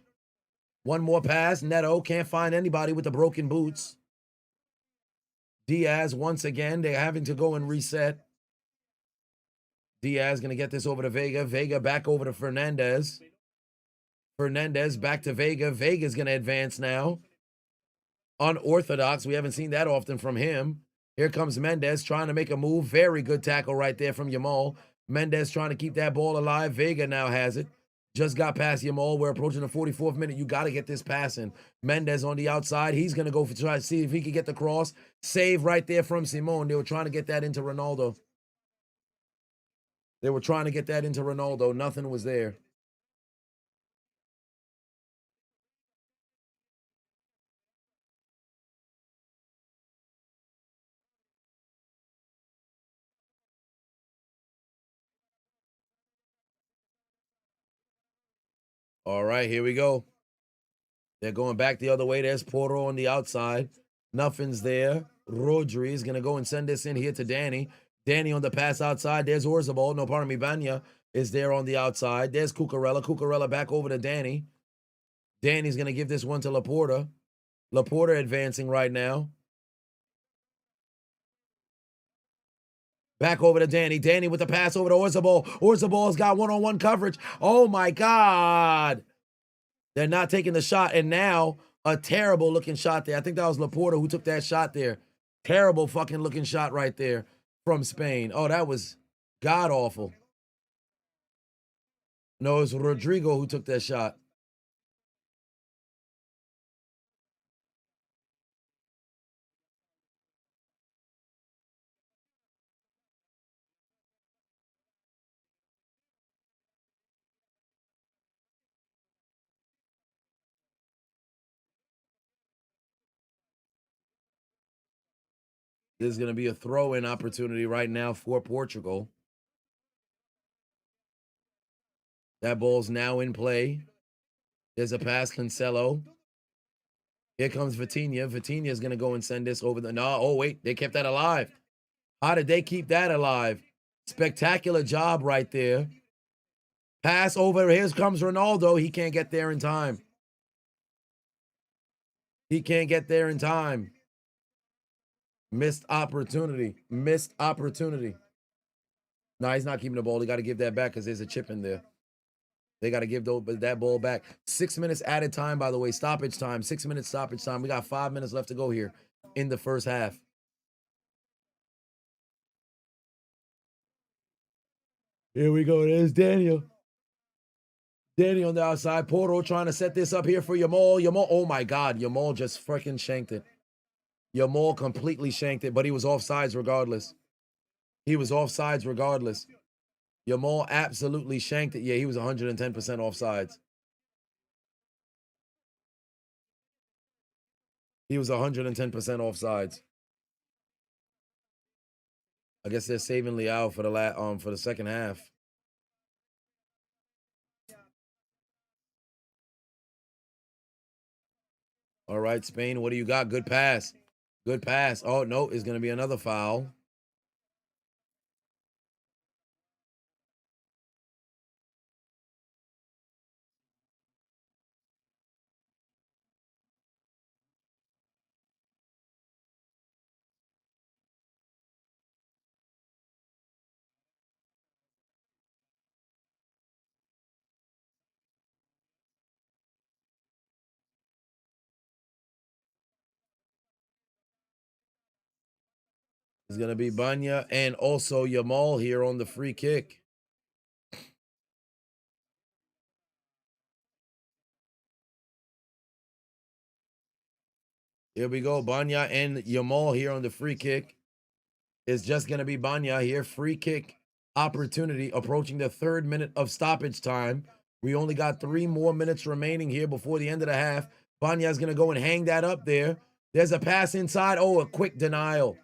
One more pass. Neto can't find anybody with the broken boots. Diaz once again. They're having to go and reset. Diaz going to get this over to Vega. Vega back over to Fernandez. Fernandez back to Vega. Vega's going to advance now. Unorthodox. We haven't seen that often from him. Here comes Mendez trying to make a move. Very good tackle right there from Yamal. Mendez trying to keep that ball alive. Vega now has it. Just got past Yamal. We're approaching the 44th minute. You got to get this passing. Mendez on the outside. He's going to go for try to see if he can get the cross. Save right there from Simone. They were trying to get that into Ronaldo. Nothing was there. All right, here we go. They're going back the other way. There's Porto on the outside. Nothing's there. Rodri is going to go and send this in here to Danny. Danny on the pass outside. There's Orzabal. No, pardon me. Banya is there on the outside. There's Cucurella. Cucurella back over to Danny. Danny's going to give this one to Laporta. Laporta advancing right now. Back over to Danny. Danny with the pass over to Orzabal. Orzabal's got one-on-one coverage. Oh, my God. They're not taking the shot. And now a terrible looking shot there. I think that was Laporta who took that shot there. Terrible fucking looking shot right there from Spain. Oh, that was god awful. No, it was Rodrigo who took that shot. There's going to be a throw-in opportunity right now for Portugal. That ball's now in play. There's a pass, Cancelo. Here comes Vitinha. Vitinha is going to go and send this over the... No, oh, wait. They kept that alive. How did they keep that alive? Spectacular job right there. Pass over. Here comes Ronaldo. He can't get there in time. Missed opportunity. No, he's not keeping the ball. They got to give that back because there's a chip in there. They got to give that ball back. 6 minutes added time, by the way. Stoppage time. 6 minutes stoppage time. We got 5 minutes left to go here in the first half. Here we go. There's Daniel. Danny on the outside. Porto trying to set this up here for Yamal. Yamal, oh my God. Yamal just freaking shanked it. Yamal completely shanked it, but he was offsides regardless. He was offsides regardless. Yamal absolutely shanked it. Yeah, he was 110% offsides. He was 110% offsides. I guess they're saving Leao for the second half. All right, Spain, what do you got? Good pass. Good pass. Oh, no, it's going to be another foul. It's going to be Banya and also Yamal here on the free kick. Here we go. Banya and Yamal here on the free kick. It's just going to be Banya here. Free kick opportunity approaching the 3rd minute of stoppage time. We only got 3 more minutes remaining here before the end of the half. Banya's going to go and hang that up there. There's a pass inside. Oh, a quick denial.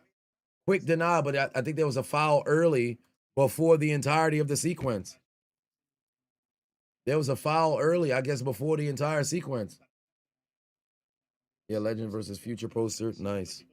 Quick denial, but I think there was a foul early before the entirety of the sequence. There was a foul early, I guess, before the entire sequence. Yeah, legend versus future poster. Nice.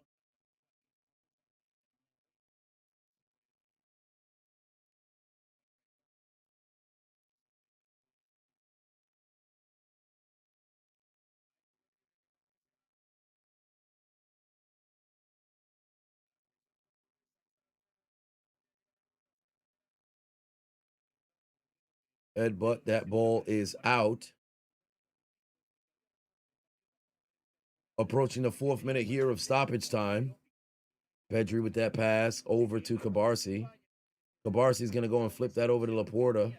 Headbutt. That ball is out. Approaching the 4th minute here of stoppage time. Pedri with that pass over to Cabarsi. Cabarsi's going to go and flip that over to Laporta.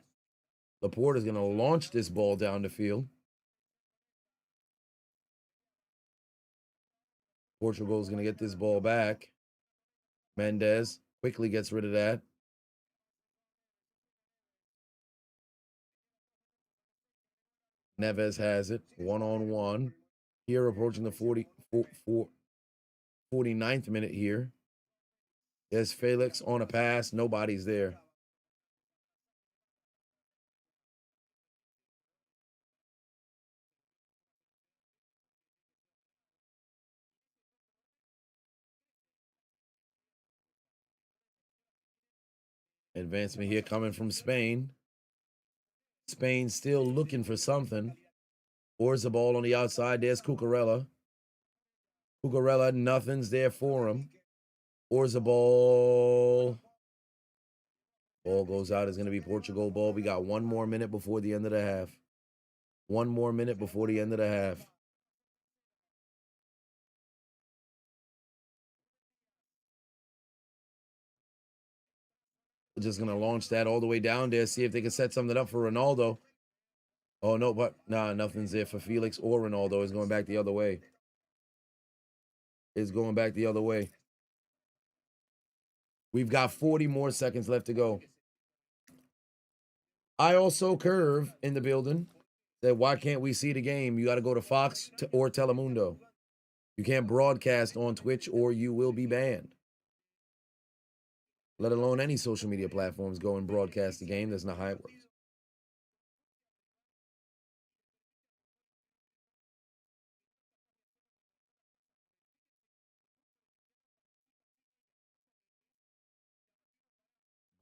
Laporta's going to launch this ball down the field. Portugal's going to get this ball back. Mendes quickly gets rid of that. Neves has it, 1-on-1. Here approaching the 49th minute here. There's Felix on a pass. Nobody's there. Advancement here coming from Spain. Spain still looking for something. Pours the ball on the outside. There's Cucurella. Cucurella, nothing's there for him. Pours the ball. Ball goes out. It's going to be Portugal ball. We got 1 more minute before the end of the half. 1 more minute before the end of the half. We're just going to launch that all the way down there. See if they can set something up for Ronaldo. Oh, no, but nah, nothing's there for Felix or Ronaldo. It's going back the other way. It's going back the other way. We've got 40 more seconds left to go. I also curve in the building. Said, why can't we see the game? You got to go to Fox or Telemundo. You can't broadcast on Twitch or you will be banned. Let alone any social media platforms go and broadcast the game. That's not how it works.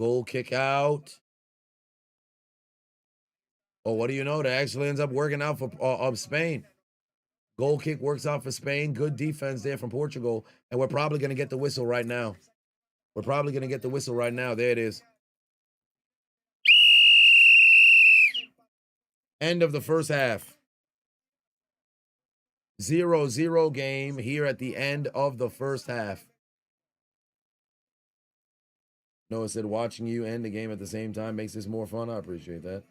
Goal kick out. Oh, what do you know? That actually ends up working out for Spain. Goal kick works out for Spain. Good defense there from Portugal. And we're probably going to get the whistle right now. We're probably going to get the whistle right now. There it is. End of the first half. 0-0 game here at the end of the first half. Noah said, watching you and the game at the same time makes this more fun. I appreciate that.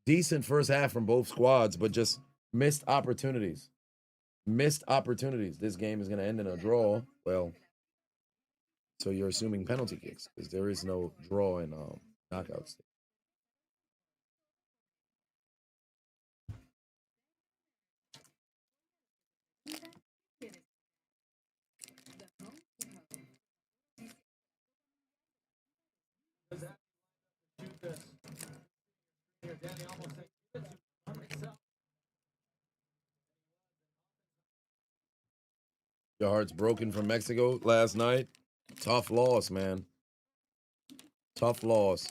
Decent first half from both squads, but just missed opportunities. Missed opportunities. This game is going to end in a draw. Well, so you're assuming penalty kicks because there is no draw in knockouts. Your heart's broken from Mexico last night. Tough loss, man. Tough loss.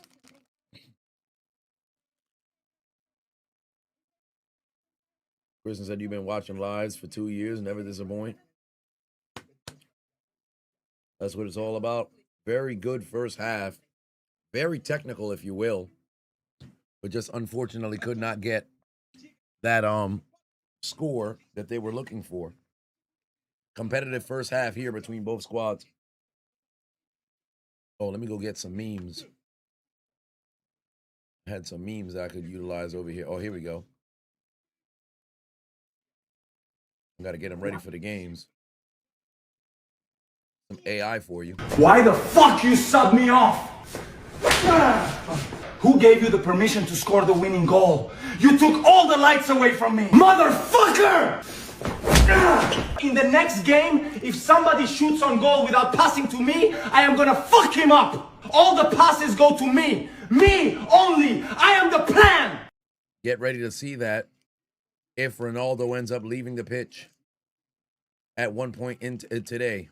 Kristen said you've been watching lives for 2 years, never disappoint. That's what it's all about. Very good first half. Very technical, if you will. But just unfortunately could not get that score that they were looking for. Competitive first half here between both squads. Oh, let me go get some memes. I had some memes that I could utilize over here. Oh, here we go. I got to get them ready for the games. Some AI for you. Why the fuck you sub me off? Who gave you the permission to score the winning goal? You took all the lights away from me. Motherfucker! In the next game, if somebody shoots on goal without passing to me, I am gonna fuck him up. All the passes go to me. Me only. I am the plan. Get ready to see that if Ronaldo ends up leaving the pitch at one point in today.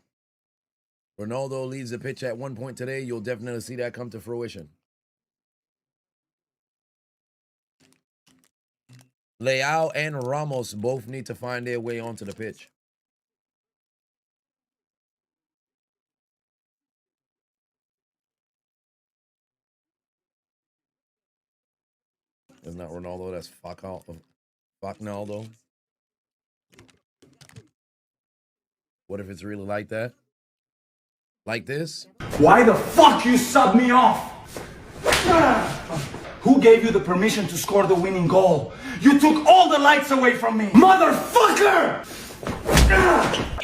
Ronaldo leaves the pitch at one point today, you'll definitely see that come to fruition. Leao and Ramos both need to find their way onto the pitch. That's not Ronaldo, that's Naldo. What if it's really like that? Like this? Why the fuck you sub me off? Who gave you the permission to score the winning goal? You took all the lights away from me. Motherfucker!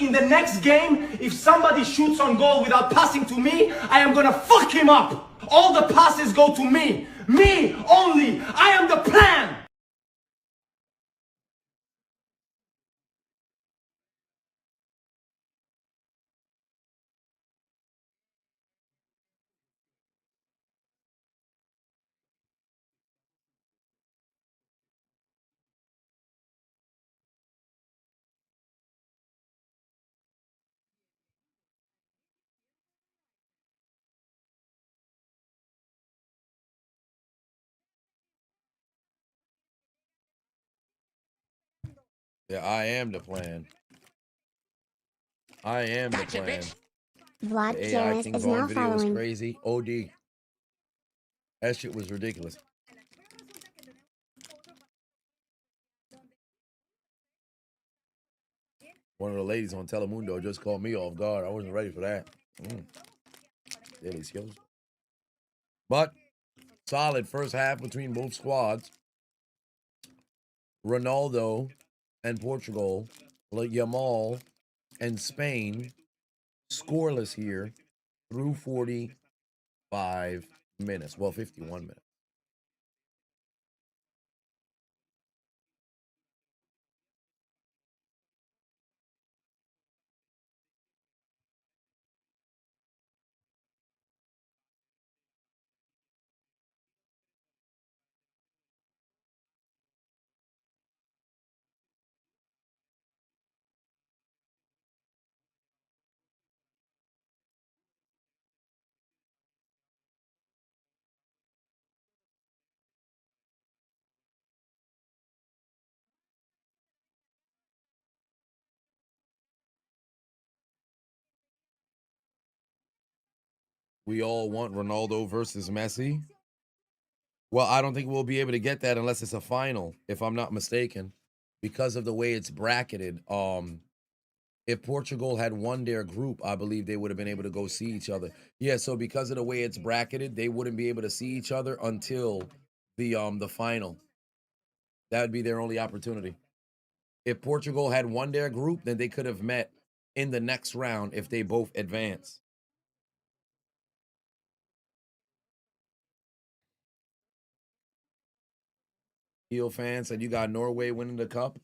In the next game, if somebody shoots on goal without passing to me, I am gonna fuck him up. All the passes go to me. Me only. I am the plan. Yeah, I am the plan. I am the plan. Vlad The AI Pieris King is Vaughn now video was following. crazy. OD. That shit was ridiculous. One of the ladies on Telemundo just called me off guard. I wasn't ready for that. Daily skills. But solid first half between both squads. Ronaldo and Portugal, Yamal and Spain, scoreless here through 45 minutes. Well, 51 minutes. We all want Ronaldo versus Messi. Well, I don't think we'll be able to get that unless it's a final, if I'm not mistaken, because of the way it's bracketed. If Portugal had won their group, I believe they would have been able to go see each other. Yeah, so because of the way it's bracketed, they wouldn't be able to see each other until the final. That would be their only opportunity. If Portugal had won their group, then they could have met in the next round if they both advance. Heel fan said you got Norway winning the cup.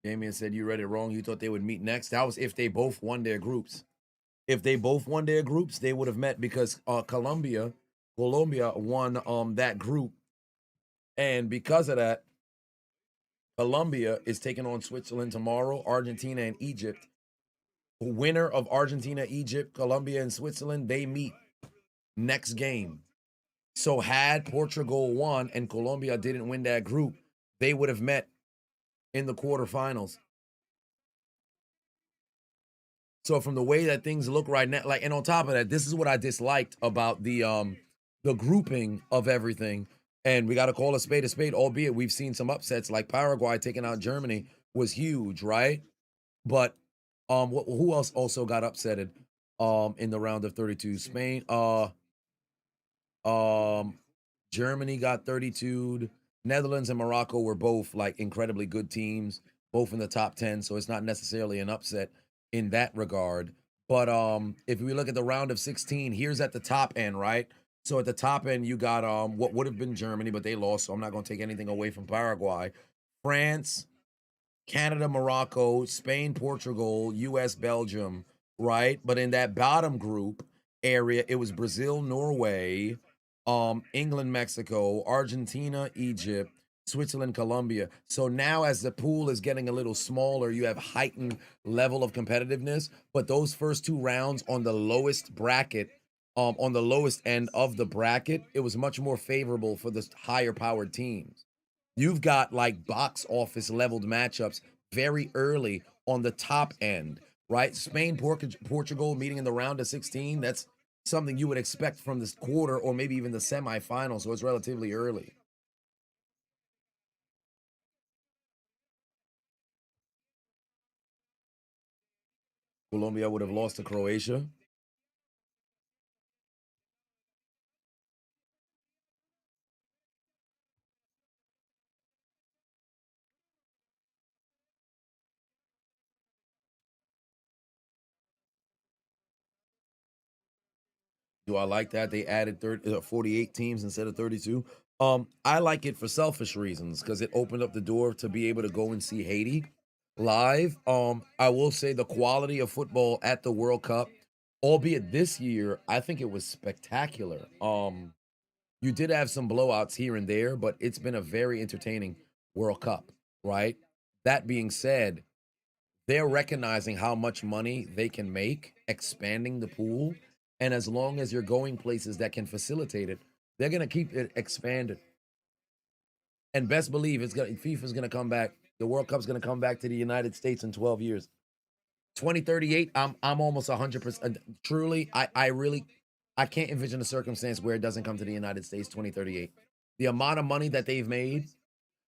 Damien said you read it wrong. You thought they would meet next. That was if they both won their groups. If they both won their groups, they would have met because Colombia won that group, and because of that, Colombia is taking on Switzerland tomorrow. Argentina and Egypt. Winner of Argentina, Egypt, Colombia, and Switzerland, they meet next game. So had Portugal won and Colombia didn't win that group, they would have met in the quarterfinals. So from the way that things look right now, like, and on top of that, this is what I disliked about the grouping of everything. And we got to call a spade, albeit we've seen some upsets like Paraguay taking out Germany was huge, right? But who else also got upsetted in the round of 32? Spain, Germany got 32'd. Netherlands and Morocco were both like incredibly good teams, both in the top 10. So it's not necessarily an upset in that regard. But if we look at the round of 16, here's at the top end, right? So at the top end, you got what would have been Germany, but they lost. So I'm not going to take anything away from Paraguay. France, Canada, Morocco, Spain, Portugal, US, Belgium, right? But in that bottom group area, it was Brazil, Norway, England, Mexico, Argentina, Egypt, Switzerland, Colombia. So now as the pool is getting a little smaller, you have heightened level of competitiveness, but those first two rounds on the lowest bracket, on the lowest end of the bracket, it was much more favorable for the higher powered teams. You've got like box office leveled matchups very early on the top end, right? Spain, Portugal meeting in the round of 16. That's something you would expect from this quarter or maybe even the semifinals. So it's relatively early. Colombia would have lost to Croatia. Do I like that? They added 48 teams instead of 32. I like it for selfish reasons because it opened up the door to be able to go and see Haiti live. I will say the quality of football at the World Cup, albeit this year, I think it was spectacular. You did have some blowouts here and there, but it's been a very entertaining World Cup, right? That being said, they're recognizing how much money they can make expanding the pool. And as long as you're going places that can facilitate it, they're going to keep it expanded. And best believe FIFA's going to come back. The World Cup's going to come back to the United States in 12 years. 2038, I'm almost 100%. Truly, I can't envision a circumstance where it doesn't come to the United States 2038. The amount of money that they've made,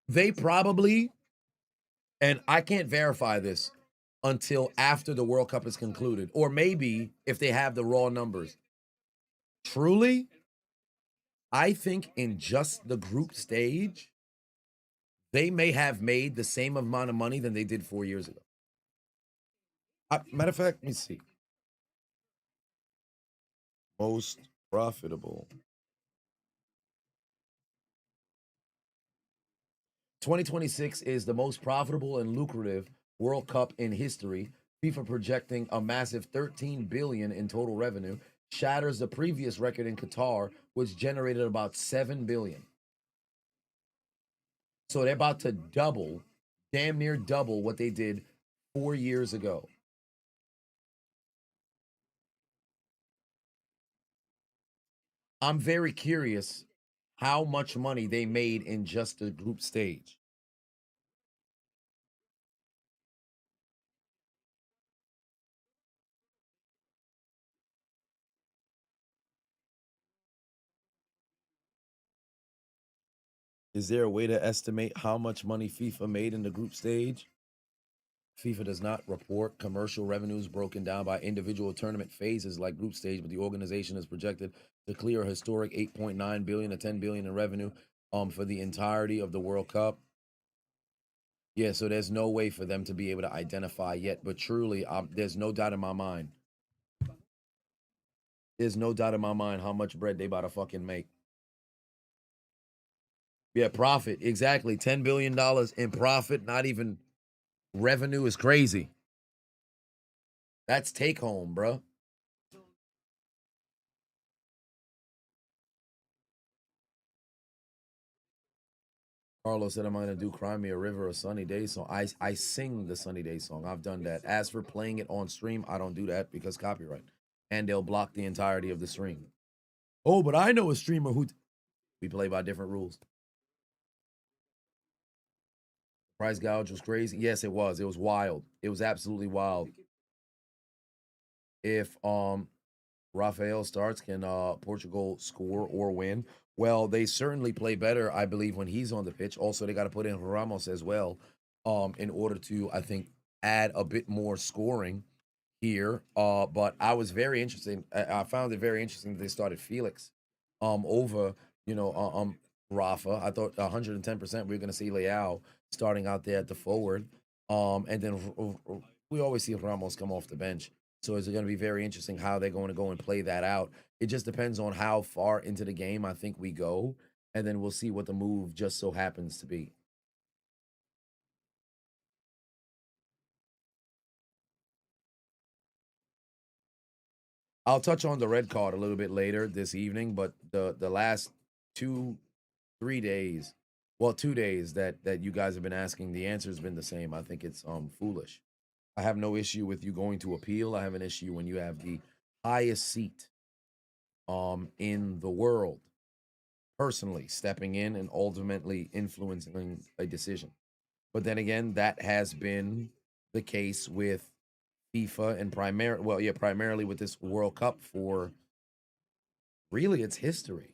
they probably, and I can't verify this until after the World Cup is concluded, or maybe if they have the raw numbers. Truly, I think in just the group stage, they may have made the same amount of money than they did 4 years ago. Matter of fact, let me see. Most profitable. 2026 is the most profitable and lucrative World Cup in history. FIFA projecting a massive 13 billion in total revenue, shatters the previous record in Qatar, which generated about 7 billion. So they're about to double, damn near double what they did 4 years ago. I'm very curious how much money they made in just the group stage. Is there a way to estimate how much money FIFA made in the group stage? FIFA does not report commercial revenues broken down by individual tournament phases like group stage, but the organization is projected to clear a historic 8.9 billion to 10 billion in revenue for the entirety of the World Cup. Yeah, so there's no way for them to be able to identify yet, but truly, there's no doubt in my mind. There's no doubt in my mind how much bread they about to fucking make. Yeah, profit. Exactly. $10 billion in profit, not even revenue, is crazy. That's take home, bro. Carlos said, I'm going to do Cry Me a River or Sunny Day song. I sing the Sunny Day song. I've done that. As for playing it on stream, I don't do that because copyright. And they'll block the entirety of the stream. Oh, but I know a streamer who... We play by different rules. Price gouge was crazy. Yes, it was. It was wild. It was absolutely wild. If Rafael starts, can Portugal score or win? Well, they certainly play better, I believe, when he's on the pitch. Also, they got to put in Ramos as well, in order to, I think, add a bit more scoring here. But I was very interesting. I found it very interesting that they started Felix over, Rafa. I thought 110% we were going to see Leao starting out there at the forward. And then we always see Ramos come off the bench. So it's going to be very interesting how they're going to go and play that out. It just depends on how far into the game I think we go, and then we'll see what the move just so happens to be. I'll touch on the red card a little bit later this evening, but the last 3 days, well, 2 days that you guys have been asking, the answer has been the same. I think it's foolish. I have no issue with you going to appeal. I have an issue when you have the highest seat in the world personally stepping in and ultimately influencing a decision. But then again, that has been the case with FIFA and primarily with this World Cup for really its history.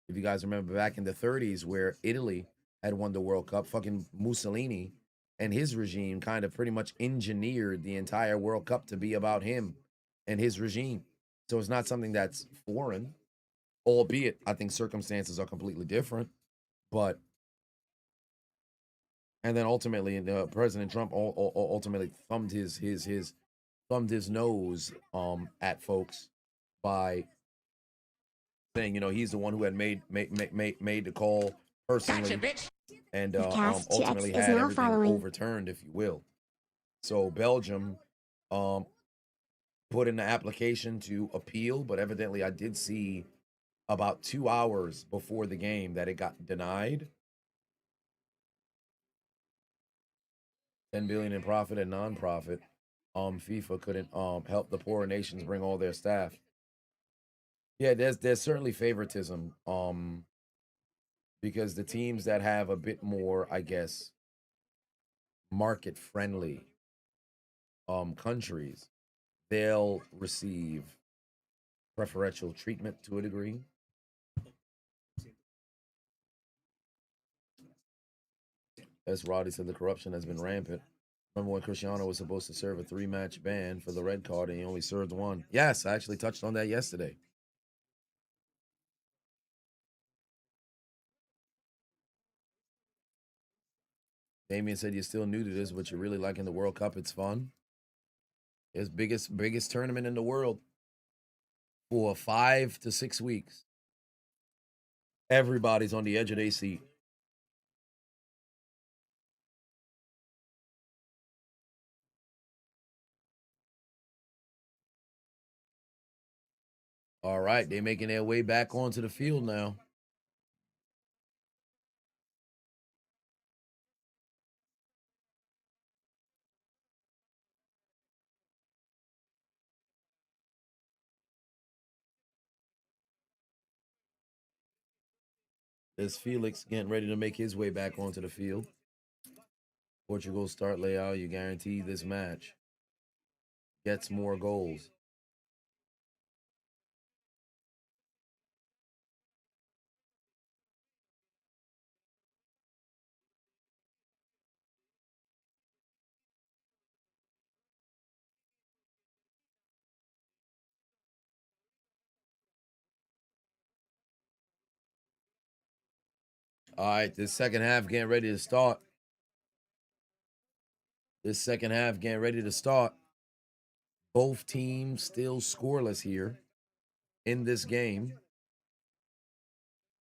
If you guys remember back in the 30s where Italy had won the World Cup, fucking Mussolini and his regime kind of pretty much engineered the entire World Cup to be about him and his regime. So it's not something that's foreign, albeit I think circumstances are completely different. But and then ultimately, President Trump ultimately thumbed his nose at folks by saying, he's the one who had made the call personally, and The cast to X ultimately is had now everything following. overturned, if you will. So Belgium put in the application to appeal, but evidently I did see about 2 hours before the game that it got denied. 10 billion in profit and non-profit. FIFA couldn't help the poorer nations bring all their staff. Yeah, there's certainly favoritism. Because the teams that have a bit more, I guess, market friendly countries, they'll receive preferential treatment to a degree. As Roddy said, the corruption has been rampant. Remember when Cristiano was supposed to serve a 3-match ban for the red card and he only served one? Yes, I actually touched on that yesterday. Damien said you're still new to this, but you're really liking the World Cup. It's fun. It's biggest tournament in the world for 5 to 6 weeks. Everybody's on the edge of their seat. All right, they're making their way back onto the field now. There's Felix getting ready to make his way back onto the field. Portugal start layout. You guarantee this match gets more goals. All right, this second half getting ready to start. This second half getting ready to start. Both teams still scoreless here in this game.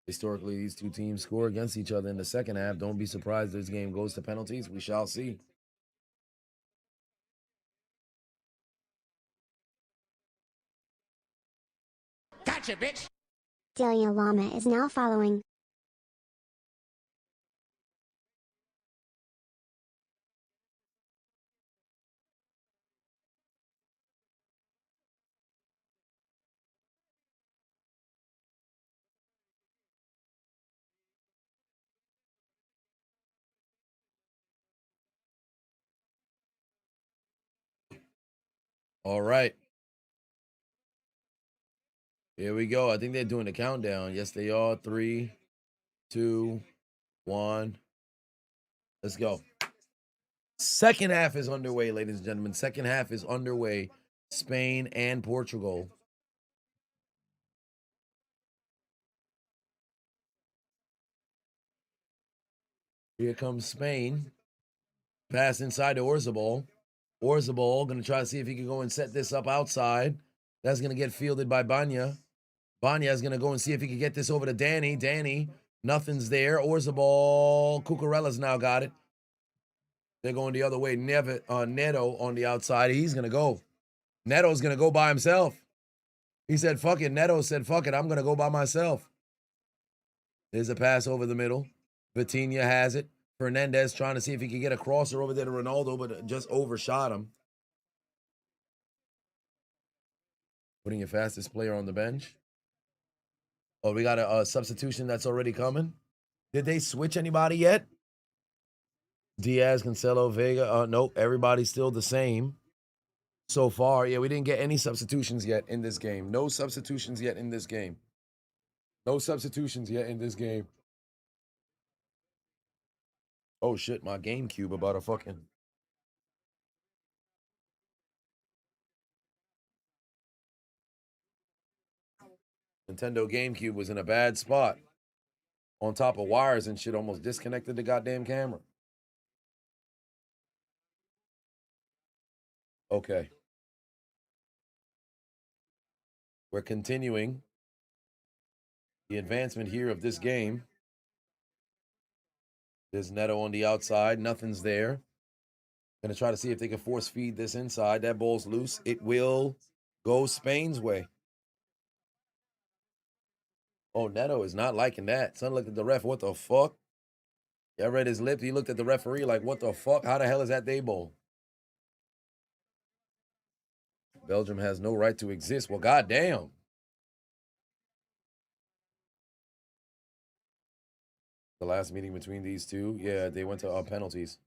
Historically, these two teams score against each other in the second half. Don't be surprised if this game goes to penalties. We shall see. Gotcha, bitch. Delia Lama is now following. All right. Here we go. I think they're doing the countdown. Yes, they are. 3, 2, 1. Let's go. Second half is underway, ladies and gentlemen. Second half is underway. Spain and Portugal. Here comes Spain. Pass inside to Orzabal. Orzabal going to try to see if he can go and set this up outside. That's going to get fielded by Banya. Banya is going to go and see if he can get this over to Danny. Danny, nothing's there. Orzabal. Cucurella's now got it. They're going the other way. Neto on the outside. He's going to go. Neto's going to go by himself. He said, fuck it. Neto said, fuck it. I'm going to go by myself. There's a pass over the middle. Vitinha has it. Fernandez trying to see if he can get a crosser over there to Ronaldo, but just overshot him. Putting your fastest player on the bench. Oh, we got a substitution that's already coming. Did they switch anybody yet? Diaz, Cancelo, Vega. Nope, everybody's still the same so far. Yeah, we didn't get any substitutions yet in this game. No substitutions yet in this game. No substitutions yet in this game. Oh, shit, my GameCube about a fucking... Nintendo GameCube was in a bad spot. On top of wires and shit, almost disconnected the goddamn camera. Okay. We're continuing the advancement here of this game. There's Neto on the outside. Nothing's there. Gonna try to see if they can force feed this inside. That ball's loose. It will go Spain's way. Oh, Neto is not liking that. Son looked at the ref. What the fuck? I read his lip. He looked at the referee like, what the fuck? How the hell is that day ball? Belgium has no right to exist. Well, goddamn. The last meeting between these two, yeah, they went to penalties.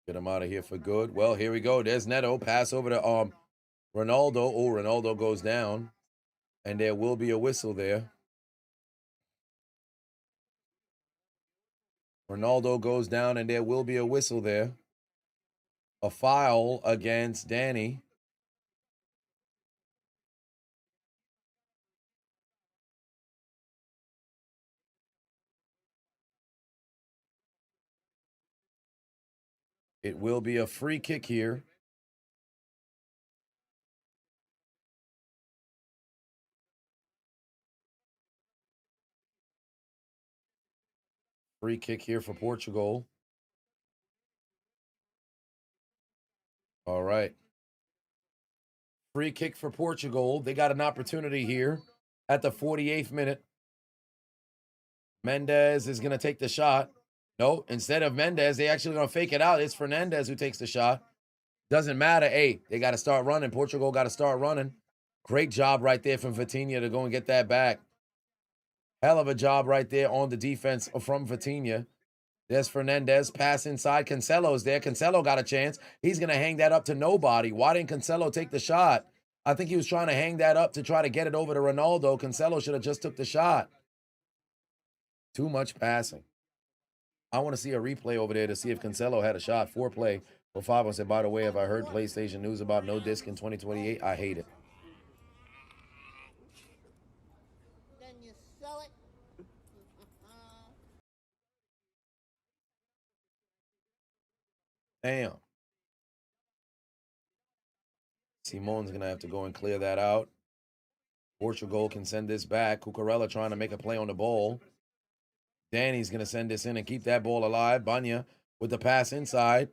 Get him out of here for good. Well, here we go. There's Neto. Pass over to Ronaldo. Oh, Ronaldo goes down. And there will be a whistle there. Ronaldo goes down, and there will be a whistle there. A foul against Danny. It will be a free kick here. Free kick here for Portugal. All right. Free kick for Portugal. They got an opportunity here at the 48th minute. Mendes is going to take the shot. No, instead of Mendes, they actually going to fake it out. It's Fernandez who takes the shot. Doesn't matter. Hey, they got to start running. Portugal got to start running. Great job right there from Vitinha to go and get that back. Hell of a job right there on the defense from Vitinha. There's Fernandez. Pass inside. Cancelo's there. Cancelo got a chance. He's going to hang that up to nobody. Why didn't Cancelo take the shot? I think he was trying to hang that up to try to get it over to Ronaldo. Cancelo should have just took the shot. Too much passing. I want to see a replay over there to see if Cancelo had a shot. Foreplay Well, Fabo said, by the way, have I heard PlayStation news about no disc in 2028? I hate it. Then you sell it. Damn. Simon's going to have to go and clear that out. Portugal can send this back. Cucurella trying to make a play on the ball. Danny's going to send this in and keep that ball alive. Banya with the pass inside.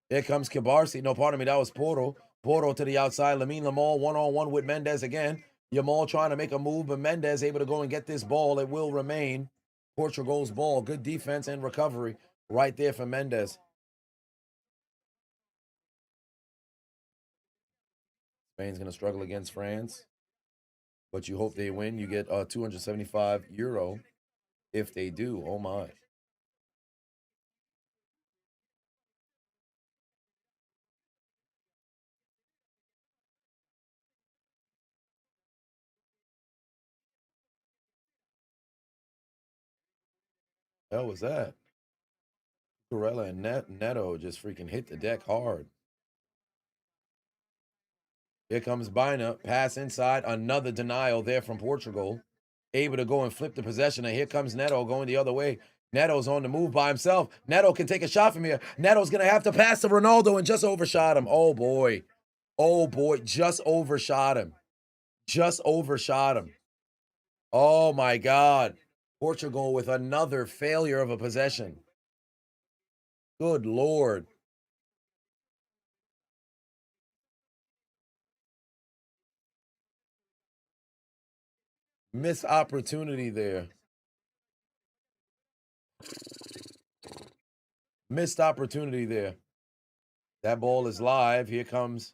Here comes Kibarsi. No, pardon me, that was Porto. Porto to the outside. Lamine Lamal one-on-one with Mendez again. Yamal trying to make a move, but Mendez able to go and get this ball. It will remain Portugal's ball. Good defense and recovery right there for Mendez. Spain's going to struggle against France, but you hope they win. You get 275 euro if they do. Oh, my. Hell was that? Corella and Neto just freaking hit the deck hard. Here comes Bina. Pass inside. Another denial there from Portugal. Able to go and flip the possession. And here comes Neto going the other way. Neto's on the move by himself. Neto can take a shot from here. Neto's going to have to pass to Ronaldo and just overshot him. Oh, boy. Oh, boy. Just overshot him. Just overshot him. Oh, my God. Portugal with another failure of a possession. Good Lord. Missed opportunity there. Missed opportunity there. That ball is live. Here comes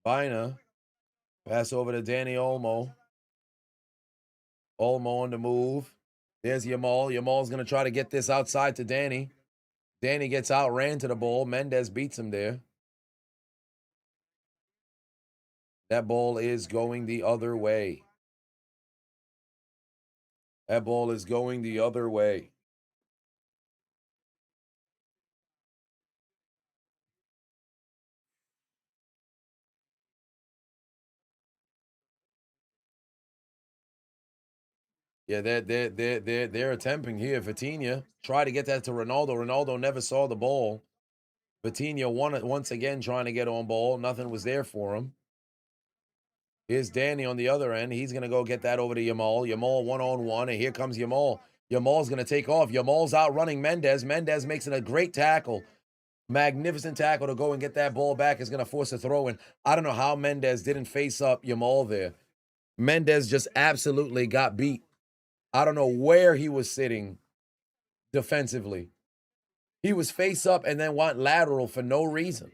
Bina. Pass over to Danny Olmo. Olmo on the move. There's Yamal. Yamal's going to try to get this outside to Danny. Danny gets outran to the ball. Mendez beats him there. That ball is going the other way. That ball is going the other way. Yeah, they're attempting here. Vitinha try to get that to Ronaldo. Ronaldo never saw the ball. Vitinha once again trying to get on ball. Nothing was there for him. Here's Danny on the other end. He's going to go get that over to Yamal. Yamal one-on-one, and here comes Yamal. Yamal's going to take off. Yamal's outrunning Mendez. Mendez makes it a great tackle. Magnificent tackle to go and get that ball back. Is going to force a throw in. I don't know how Mendez didn't face up Yamal there. Mendez just absolutely got beat. I don't know where he was sitting defensively. He was face up and then went lateral for no reason.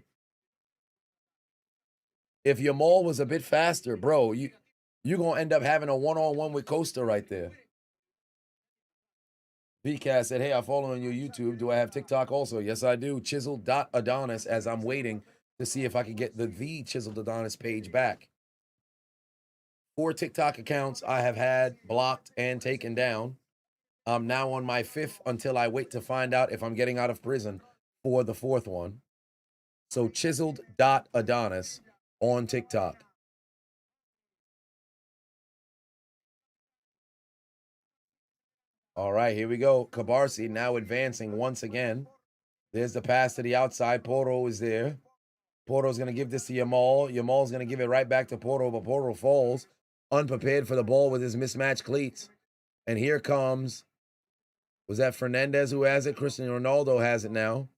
If Yamal was a bit faster, bro, you're going to end up having a one-on-one with Costa right there. VCast said, hey, I follow on your YouTube. Do I have TikTok also? Yes, I do. Chiseled.Adonis, as I'm waiting to see if I can get the Chiseled Adonis page back. 4 TikTok accounts I have had blocked and taken down. I'm now on my 5th until I wait to find out if I'm getting out of prison for the 4th one. So Chiseled.Adonis on TikTok. All right, here we go. Cabarsi now advancing once again. There's the pass to the outside. Porto is there. Porto's going to give this to Yamal. Yamal's going to give it right back to Porto, but Porto falls unprepared for the ball with his mismatched cleats. And here comes, was that Fernandez who has it? Cristiano Ronaldo has it now.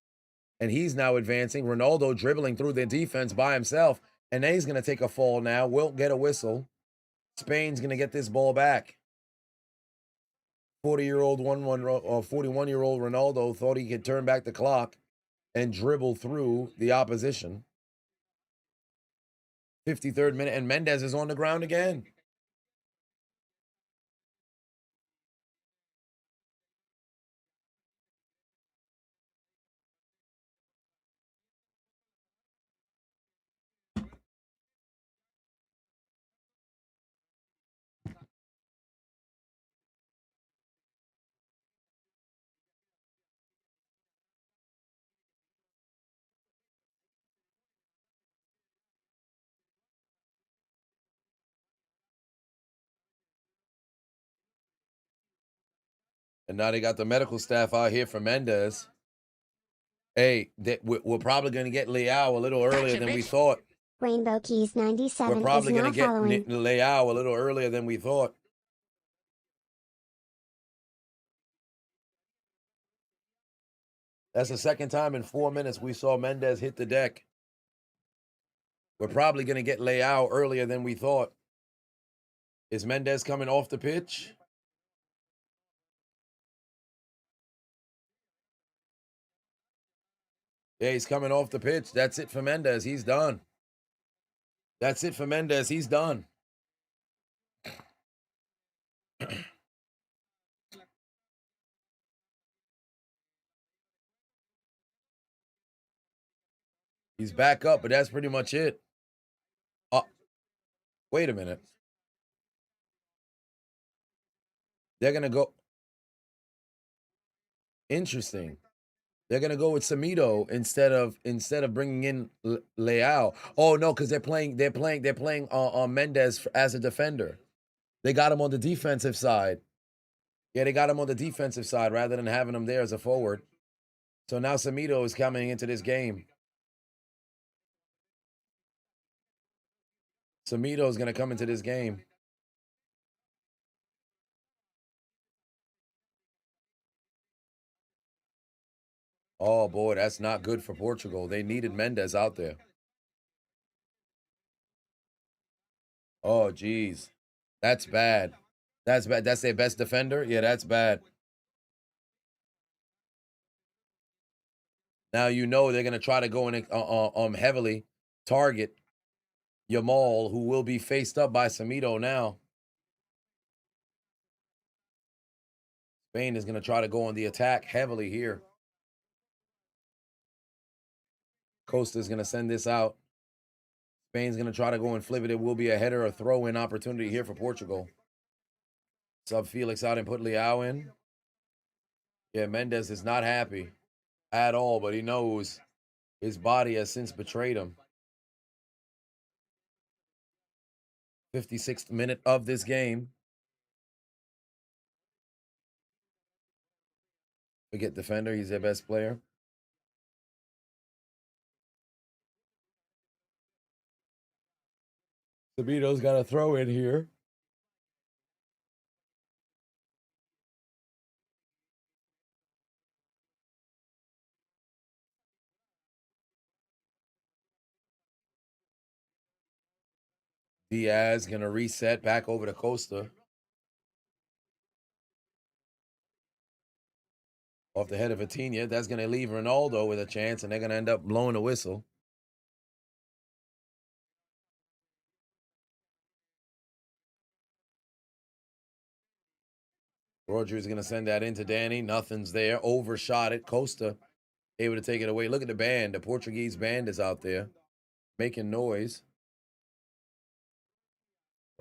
And he's now advancing. Ronaldo dribbling through the defense by himself. And then he's going to take a fall now. Wilt get a whistle. Spain's going to get this ball back. 41-year-old Ronaldo thought he could turn back the clock and dribble through the opposition. 53rd minute, and Mendez is on the ground again. And now they got the medical staff out here for Mendez. Hey, we're probably going to get Leao a little earlier than we thought. Rainbow Keys We're 97 is probably going now to get following. Leao a little earlier than we thought. That's the second time in 4 minutes we saw Mendez hit the deck. We're probably going to get Leao earlier than we thought. Is Mendez coming off the pitch? Yeah, he's coming off the pitch. That's it for Mendez. He's done. That's it for Mendez. He's done. He's back up, but that's pretty much it. Wait a minute. They're going to go. Interesting. They're going to go with Samito instead of bringing in Leao. Oh no, cuz they're playing Mendez as a defender. They got him on the defensive side. Yeah, they got him on the defensive side rather than having him there as a forward. So now Samito is coming into this game. Samito is going to come into this game. Oh, boy, that's not good for Portugal. They needed Mendez out there. Oh, geez. That's bad. That's bad. That's their best defender? Yeah, that's bad. Now you know they're going to try to go in heavily target Yamal, who will be faced up by Samito now. Spain is going to try to go on the attack heavily here. Costa's going to send this out. Spain's going to try to go and flip it. It will be a header or throw-in opportunity here for Portugal. Sub Felix out and put Leao in. Yeah, Mendez is not happy at all, but he knows his body has since betrayed him. 56th minute of this game. Forget defender. He's their best player. Sabito's got a throw in here. Diaz going to reset back over to Costa. Off the head of Vitinha. That's going to leave Ronaldo with a chance, and they're going to end up blowing a whistle. Roger is going to send that into Danny. Nothing's there. Overshot it. Costa able to take it away. Look at the band. The Portuguese band is out there making noise.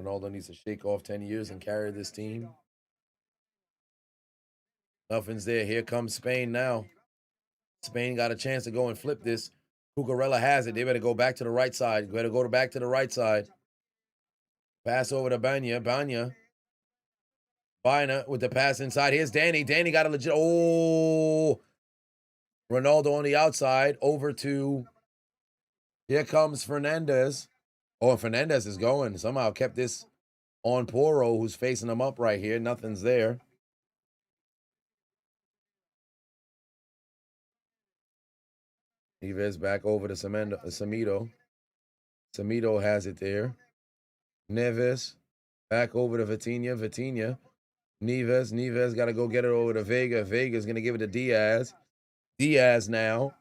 Ronaldo needs to shake off 10 years and carry this team. Nothing's there. Here comes Spain now. Spain got a chance to go and flip this. Cucurella has it. They better go back to the right side. Better go back to the right side. Pass over to Banya. Banya with the pass inside. Here's Danny. Danny got a legit. Oh. Ronaldo on the outside. Over to. Here comes Fernandez. Oh, Fernandez is going. Somehow kept this on Porro, who's facing him up right here. Nothing's there. Neves back over to Samito. Samito has it there. Neves back over to Vitinha. Neves got to go get it over to Vega. Vega's going to give it to Diaz. Diaz now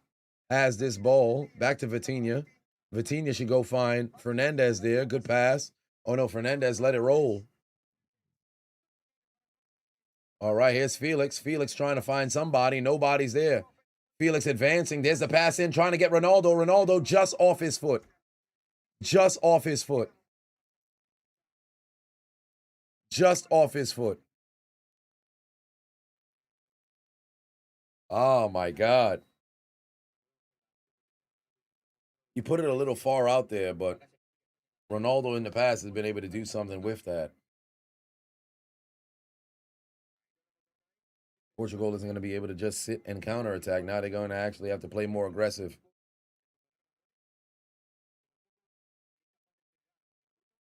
has this ball. Back to Vitinha. Vitinha should go find Fernandez there. Good pass. Oh, no, Fernandez let it roll. All right, here's Felix. Felix trying to find somebody. Nobody's there. Felix advancing. There's the pass in, trying to get Ronaldo. Ronaldo just off his foot. Just off his foot. Just off his foot. Oh, my God. You put it a little far out there, but Ronaldo in the past has been able to do something with that. Portugal isn't going to be able to just sit and counterattack. Now they're going to actually have to play more aggressive.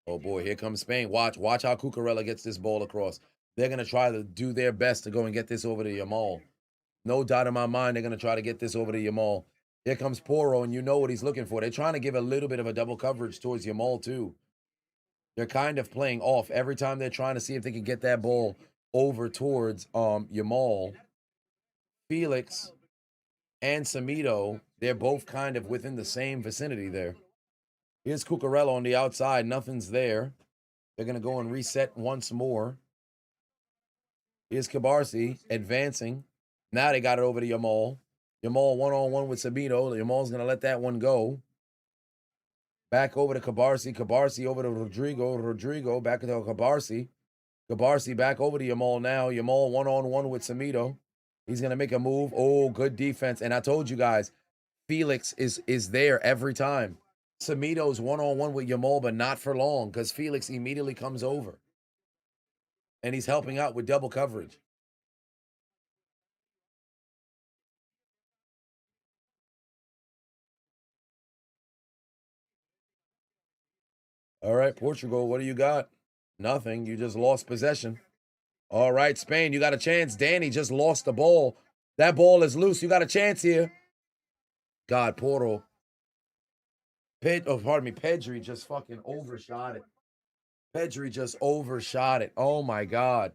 Oh boy, here comes Spain. Watch how Cucurella gets this ball across. They're going to try to do their best to go and get this over to Yamal. No doubt in my mind, they're going to try to get this over to Yamal. Here comes Poro, and you know what he's looking for. They're trying to give a little bit of a double coverage towards Yamal, too. They're kind of playing off every time they're trying to see if they can get that ball over towards Yamal. Felix and Samito, they're both kind of within the same vicinity there. Here's Cucurella on the outside. Nothing's there. They're going to go and reset once more. Here's Cabarsi advancing. Now they got it over to Yamal. Yamal one-on-one with Samito. Yamal's going to let that one go. Back over to Cabarsi. Cabarsi over to Rodrigo. Rodrigo back to Cabarsi. Cabarsi back over to Yamal now. Yamal one-on-one with Samito. He's going to make a move. Oh, good defense. And I told you guys, Felix is there every time. Samito's one-on-one with Yamal, but not for long because Felix immediately comes over. And he's helping out with double coverage. All right, Portugal, what do you got? Nothing. You just lost possession. All right, Spain, you got a chance. Danny just lost the ball. That ball is loose. You got a chance here. God, Porto. Pedri just fucking overshot it. Pedri just overshot it. Oh, my God.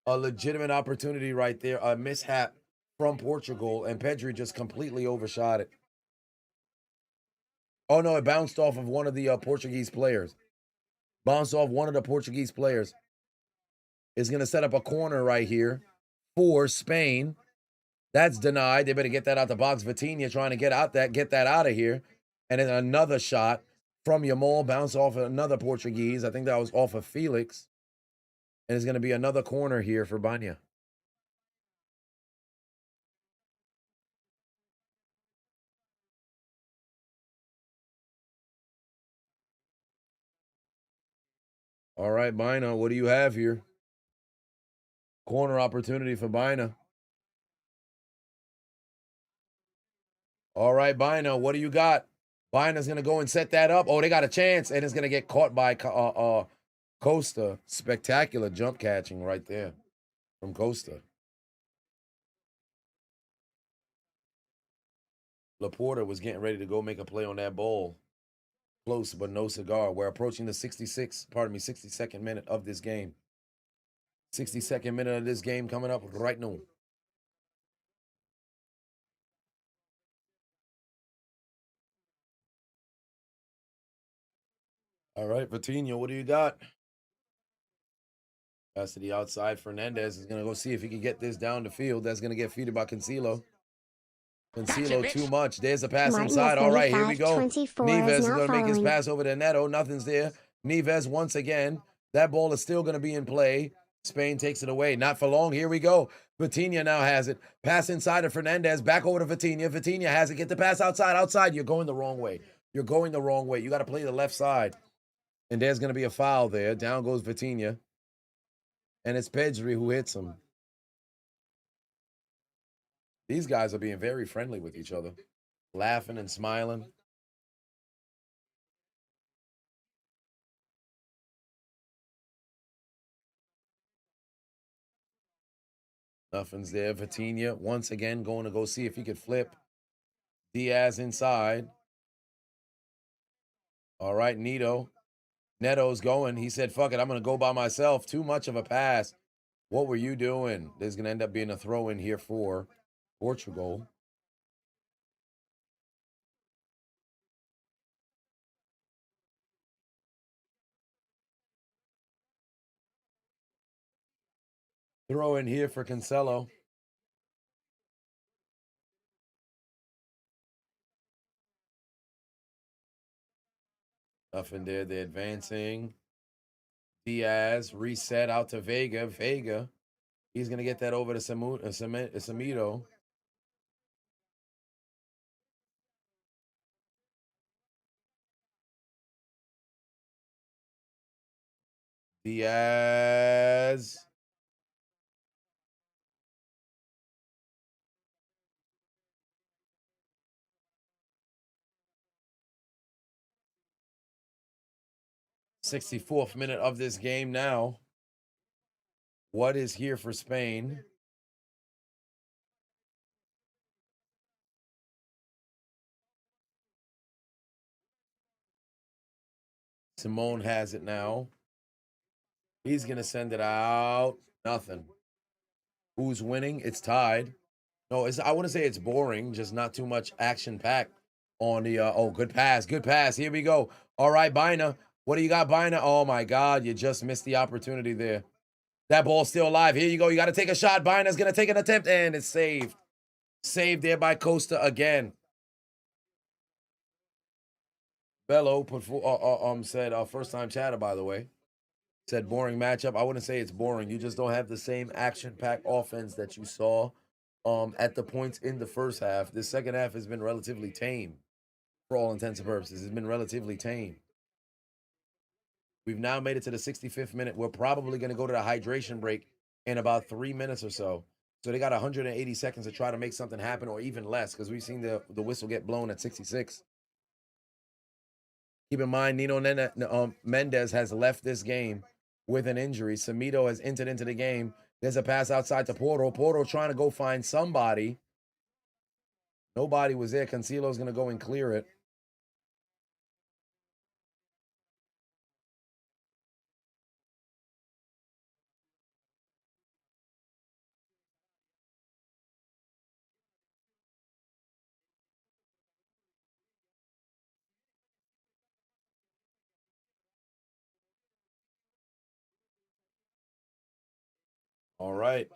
A legitimate opportunity right there. A mishap from Portugal, and Pedri just completely overshot it. Oh, no, it bounced off of one of the Portuguese players. Bounced off one of the Portuguese players. Is going to set up a corner right here for Spain. That's denied. They better get that out the box. Vitinha trying to get that out of here. And then another shot from Yamal. Bounce off of another Portuguese. I think that was off of Felix. And it's going to be another corner here for Banya. All right, Bina, what do you have here? Corner opportunity for Bina. All right, Bina, what do you got? Bina's going to go and set that up. Oh, they got a chance, and it's going to get caught by Costa. Spectacular jump catching right there from Costa. Laporta was getting ready to go make a play on that ball. Close, but no cigar. We're approaching the 62nd minute of this game. 62nd minute of this game coming up right now. All right, Vitinha, what do you got? Pass to the outside. Fernandez is going to go see if he can get this down the field. That's going to get feeded by Cancelo. Cancelo too much. There's a pass inside. All right, here we go. Neves is going to make his pass over to Neto. Nothing's there. Neves once again. That ball is still going to be in play. Spain takes it away. Not for long. Here we go. Vitinha now has it. Pass inside to Fernandez. Back over to Vitinha. Vitinha has it. Get the pass outside. Outside. You're going the wrong way. You're going the wrong way. You got to play the left side. And there's going to be a foul there. Down goes Vitinha. And it's Pedri who hits him. These guys are being very friendly with each other. Laughing and smiling. Nothing's there. Vitinha once again going to go see if he could flip. Diaz inside. All right, Neto's going. He said, fuck it, I'm going to go by myself. Too much of a pass. What were you doing? There's going to end up being a throw in here for Portugal. Throw in here for Cancelo. Nothing there. They're advancing. Diaz reset out to Vega. Vega. He's going to get that over to Samito. Diaz. 64th minute of this game now. What is here for Spain? Simone has it now. He's going to send it out. Nothing. Who's winning? It's tied. No, I wouldn't say it's boring, just not too much action packed on the oh, good pass. Good pass. Here we go. All right, Bina. What do you got, Bina? Oh my God, you just missed the opportunity there. That ball's still alive. Here you go. You got to take a shot. Bina's going to take an attempt, and it's saved. Saved there by Costa again. Bello put said first time chatter, by the way. Said boring matchup. I wouldn't say it's boring. You just don't have the same action-packed offense that you saw at the points in the first half. The second half has been relatively tame for all intents and purposes. It's been relatively tame. We've now made it to the 65th minute. We're probably going to go to the hydration break in about 3 minutes or so. So they got 180 seconds to try to make something happen, or even less, because we've seen the whistle get blown at 66. Keep in mind, Mendez has left this game with an injury. Samito has entered into the game. There's a pass outside to Porto. Porto trying to go find somebody. Nobody was there. Cancillo's going to go and clear it. All right.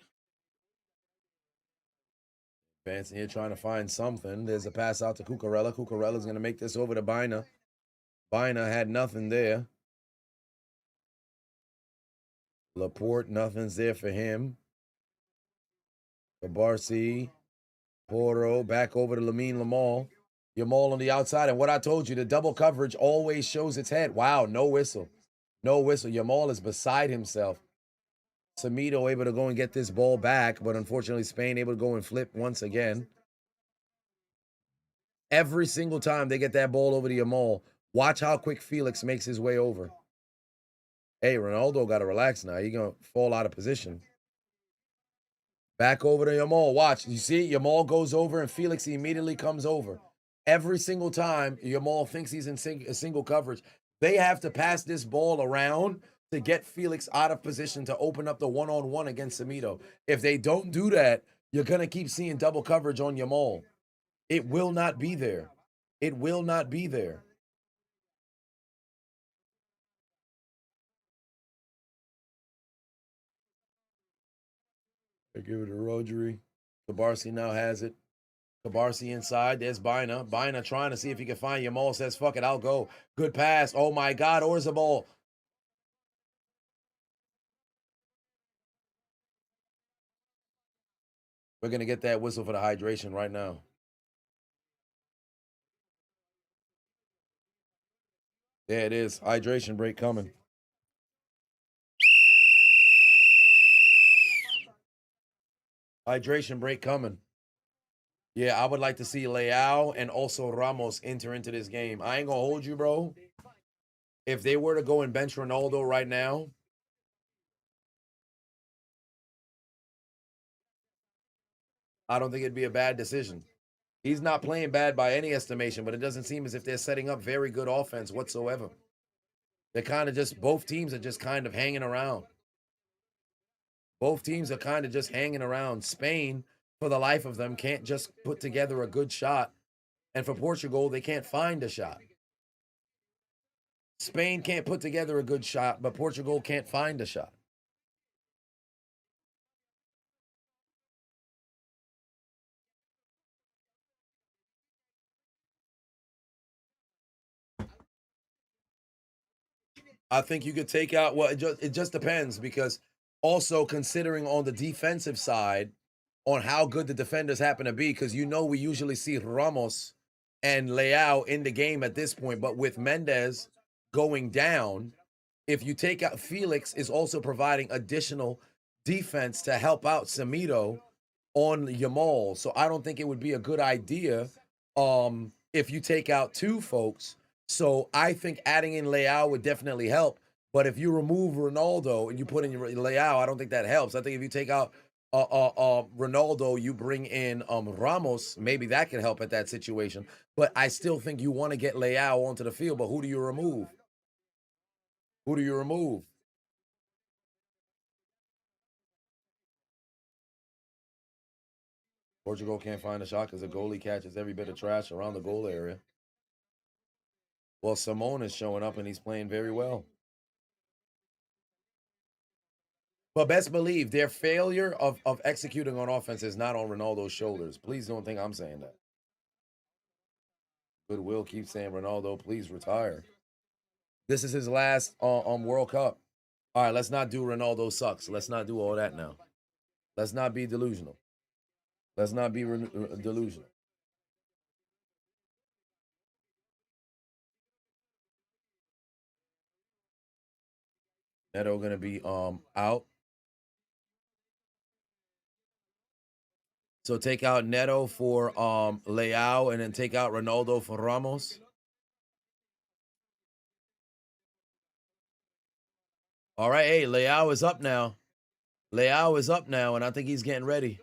Advancing here, trying to find something. There's a pass out to Cucurella. Cucurella's going to make this over to Bina. Bina had nothing there. Laporte, nothing's there for him. Cabarsi, Porto, back over to Lamine Lamal. Yamal on the outside. And what I told you, the double coverage always shows its head. Wow, no whistle. No whistle. Yamal is beside himself. Samito able to go and get this ball back, but unfortunately Spain able to go and flip once again. Every single time they get that ball over to Yamal, watch how quick Felix makes his way over. Hey, Ronaldo got to relax now. You're going to fall out of position. Back over to Yamal. Watch. You see, Yamal goes over and Felix immediately comes over. Every single time Yamal thinks he's in single coverage, they have to pass this ball around to get Felix out of position to open up the one-on-one against Samito. If they don't do that, you're going to keep seeing double coverage on Yamal. It will not be there. It will not be there. I give it to Rodri. Cabarsi now has it. Cabarsi inside. There's Bina. Bina trying to see if he can find Yamal. Says, fuck it, I'll go. Good pass. Oh, my God. Orzabal. We're going to get that whistle for the hydration right now. There it is. Hydration break coming. Hydration break coming. Yeah, I would like to see Leao and also Ramos enter into this game. I ain't going to hold you, bro. If they were to go and bench Ronaldo right now, I don't think it'd be a bad decision. He's not playing bad by any estimation, but it doesn't seem as if they're setting up very good offense whatsoever. They're kind of just, both teams are just kind of hanging around. Both teams are kind of just hanging around. Spain, for the life of them, can't just put together a good shot. And for Portugal, they can't find a shot. Spain can't put together a good shot, but Portugal can't find a shot. I think you could take out, well, it just depends, because also considering on the defensive side on how good the defenders happen to be, because we usually see Ramos and Leao in the game at this point, but with Mendez going down, if you take out, Felix is also providing additional defense to help out Samito on Yamal. So I don't think it would be a good idea if you take out two folks. So I think adding in Leao would definitely help. But if you remove Ronaldo and you put in Leao, I don't think that helps. I think if you take out Ronaldo, you bring in Ramos, maybe that can help at that situation. But I still think you want to get Leao onto the field. But who do you remove? Who do you remove? Portugal can't find a shot because the goalie catches every bit of trash around the goal area. Well, Simone is showing up and he's playing very well. But best believe their failure of executing on offense is not on Ronaldo's shoulders. Please don't think I'm saying that. Goodwill keeps saying, Ronaldo, please retire. This is his last World Cup. All right, let's not do Ronaldo sucks. Let's not do all that now. Let's not be delusional. Let's not be delusional. Neto gonna be out. So take out Neto for Leao and then take out Ronaldo for Ramos. All right, hey, Leao is up now. Leao is up now, and I think he's getting ready.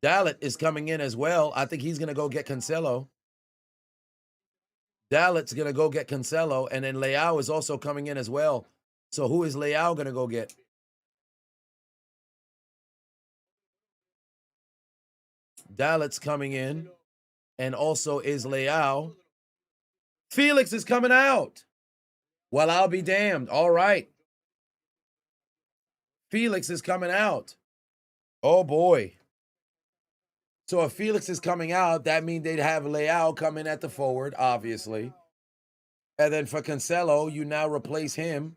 Dallet is coming in as well. I think he's gonna go get Cancelo. Dallet's gonna go get Cancelo, and then Leao is also coming in as well. So who is Leao gonna go get? Dallet's coming in, and also is Leao. Felix is coming out. Well, I'll be damned. All right. Felix is coming out. Oh, boy. So if Felix is coming out, that means they'd have Leao come in at the forward, obviously. And then for Cancelo, you now replace him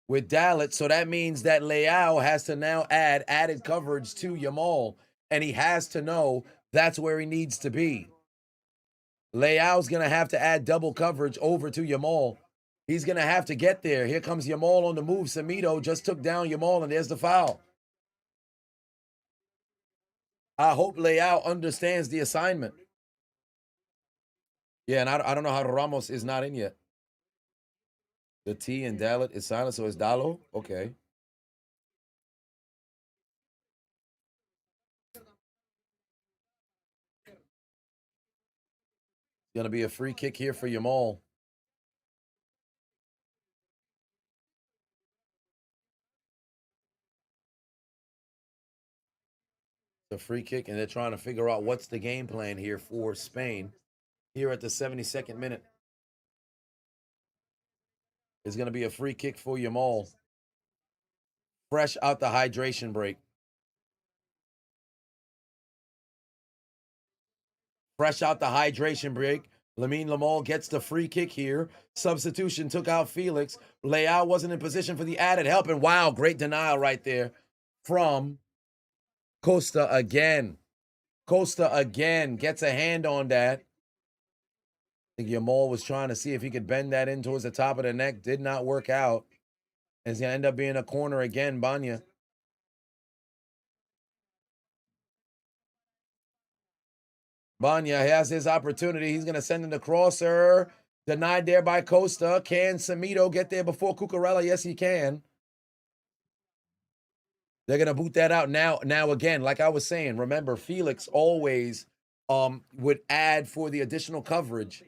with Dallet. So that means that Leao has to now add added coverage to Yamal. And he has to know that's where he needs to be. Leao's going to have to add double coverage over to Yamal. He's going to have to get there. Here comes Yamal on the move. Semedo just took down Yamal, and there's the foul. I hope Leao understands the assignment. Yeah, and I don't know how Ramos is not in yet. The T in Dallet is silent, so it's Dalo? Okay. Going to be a free kick here for Yamal. The free kick, and they're trying to figure out what's the game plan here for Spain. Here at the 72nd minute. It's going to be a free kick for Yamal. Fresh out the hydration break. Fresh out the hydration break. Lamine Yamal gets the free kick here. Substitution took out Felix. Leao wasn't in position for the added help. And wow, great denial right there from Costa again. Costa again gets a hand on that. I think Yamal was trying to see if he could bend that in towards the top of the neck. Did not work out. And it's going to end up being a corner again, Banya. Banya has his opportunity. He's going to send in the crosser. Denied there by Costa. Can Semedo get there before Cucurella? Yes, he can. They're going to boot that out now. Now, again, like I was saying, remember, Felix always would add for the additional coverage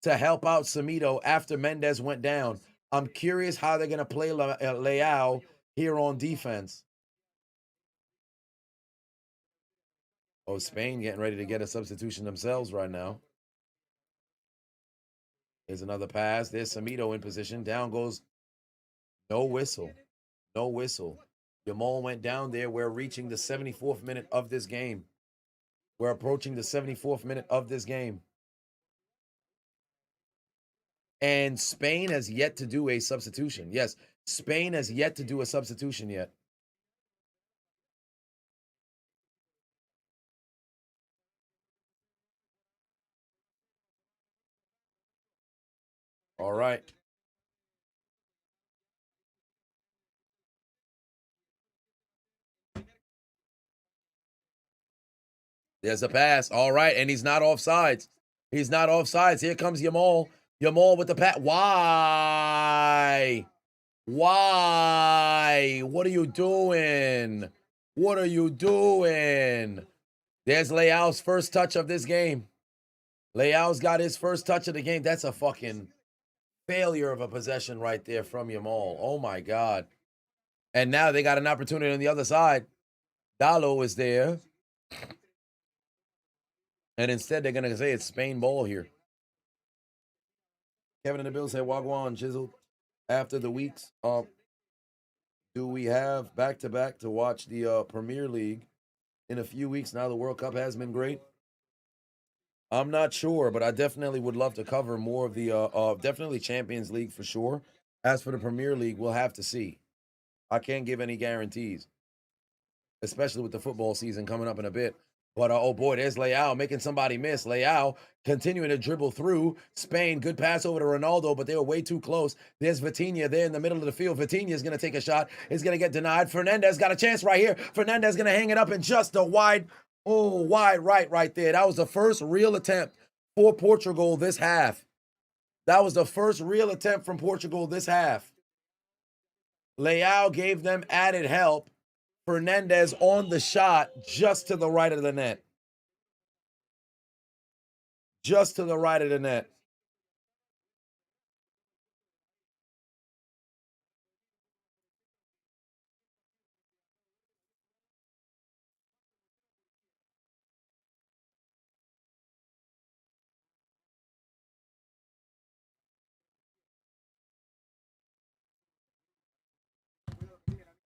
to help out Semedo after Mendes went down. I'm curious how they're going to play Leao here on defense. Oh, Spain getting ready to get a substitution themselves right now. There's another pass. There's Semedo in position. Down goes. No whistle. No whistle. Yamal went down there. We're reaching the 74th minute of this game. We're approaching the 74th minute of this game. And Spain has yet to do a substitution. Yes, Spain has yet to do a substitution yet. All right. There's a pass. All right, and he's not offsides. He's not offsides. Here comes Yamal. Yamal with the pat. Why? Why? What are you doing? What are you doing? There's Leao's first touch of this game. Leao's got his first touch of the game. That's a fucking failure of a possession right there from Yamal. Oh my God. And now they got an opportunity on the other side. Dalo is there. And instead they're going to say it's Spain ball here. Kevin in the Bill said, Wagwan, Chiseled. After the weeks, do we have back-to-back to watch the Premier League in a few weeks now the World Cup has been great? I'm not sure, but I definitely would love to cover more of the definitely Champions League for sure. As for the Premier League, we'll have to see. I can't give any guarantees, especially with the football season coming up in a bit. But oh boy, there's Leao making somebody miss. Leao continuing to dribble through Spain. Good pass over to Ronaldo, but they were way too close. There's Vitinha there in the middle of the field. Vitinha is going to take a shot. It's going to get denied. Fernandez got a chance right here. Fernandez going to hang it up in just a wide right there. That was the first real attempt for Portugal this half. That was the first real attempt from Portugal this half. Leao gave them added help. Fernandez on the shot just to the right of the net. Just to the right of the net.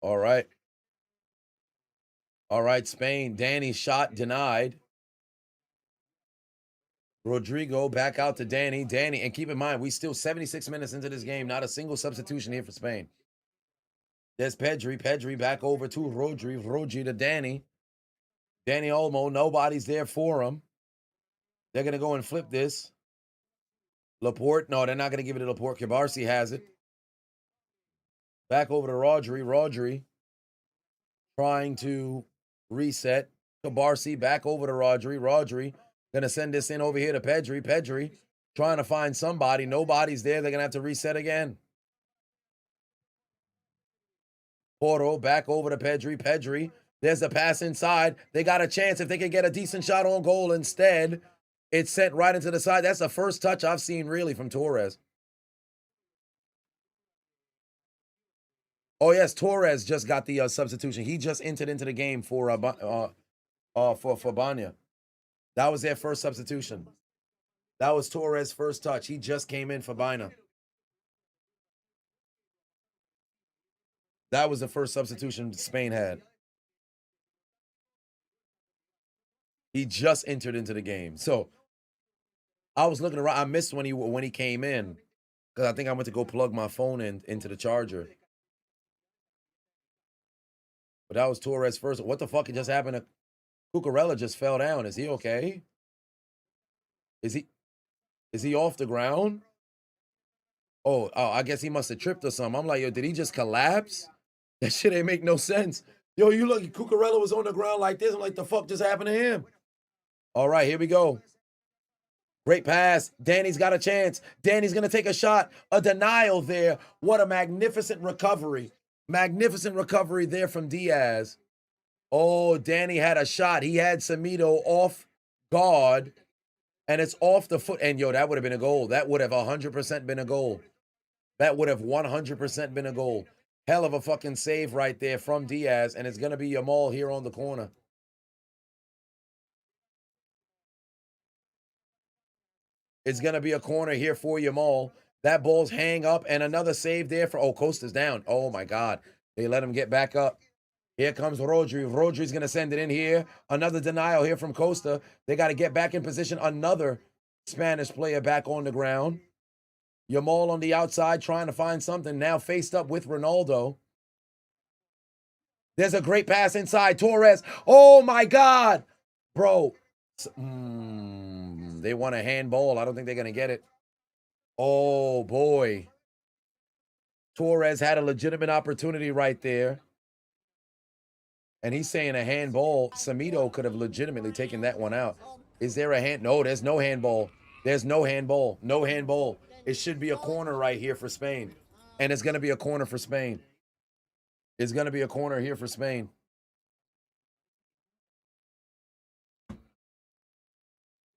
All right. All right, Spain. Danny shot denied. Rodrigo back out to Danny. Danny, and keep in mind, we still 76 minutes into this game. Not a single substitution here for Spain. There's Pedri. Pedri back over to Rodri. Rodri to Danny. Danny Olmo. Nobody's there for him. They're going to go and flip this. Laporte. No, they're not going to give it to Laporte. Kibarsi has it. Back over to Rodri. Rodri trying to reset. Kibarsi back over to Rodri. Rodri going to send this in over here to Pedri. Pedri trying to find somebody. Nobody's there. They're going to have to reset again. Porto back over to Pedri. Pedri. There's a pass inside. They got a chance if they can get a decent shot on goal. Instead, it's sent right into the side. That's the first touch I've seen really from Torres. Oh, yes, Torres just got the substitution. He just entered into the game for Banya. That was their first substitution. That was Torres' first touch. He just came in for Bina. That was the first substitution Spain had. He just entered into the game. So I was looking around. I missed when he came in because I think I went to go plug my phone into the charger. But that was Torres' first. What the fuck just happened to Cucurella? Just fell down. Is he okay? Is he off the ground? Oh, I guess he must have tripped or something. I'm like, yo, did he just collapse? That shit ain't make no sense. Yo, you look, Cucurella was on the ground like this. I'm like, the fuck just happened to him? All right, here we go. Great pass. Danny's got a chance. Danny's going to take a shot. A denial there. What a magnificent recovery. Magnificent recovery there from Diaz. Oh, Danny had a shot. He had Semedo off guard. And it's off the foot. And, yo, that would have been a goal. That would have 100% been a goal. That would have 100% been a goal. Hell of a fucking save right there from Diaz. And it's going to be Yamal here on the corner. It's going to be a corner here for Yamal. That ball's hang up. And another save there for... Oh, Costa's down. Oh, my God. They let him get back up. Here comes Rodri. Rodri's going to send it in here. Another denial here from Costa. They got to get back in position. Another Spanish player back on the ground. Yamal on the outside trying to find something. Now faced up with Ronaldo. There's a great pass inside. Torres. Oh, my God. Bro. They want a handball. I don't think they're going to get it. Oh, boy. Torres had a legitimate opportunity right there. And he's saying a handball. Semedo could have legitimately taken that one out. Is there a hand? No, there's no handball. There's no handball. No handball. It should be a corner right here for Spain. And it's going to be a corner for Spain. It's going to be a corner here for Spain.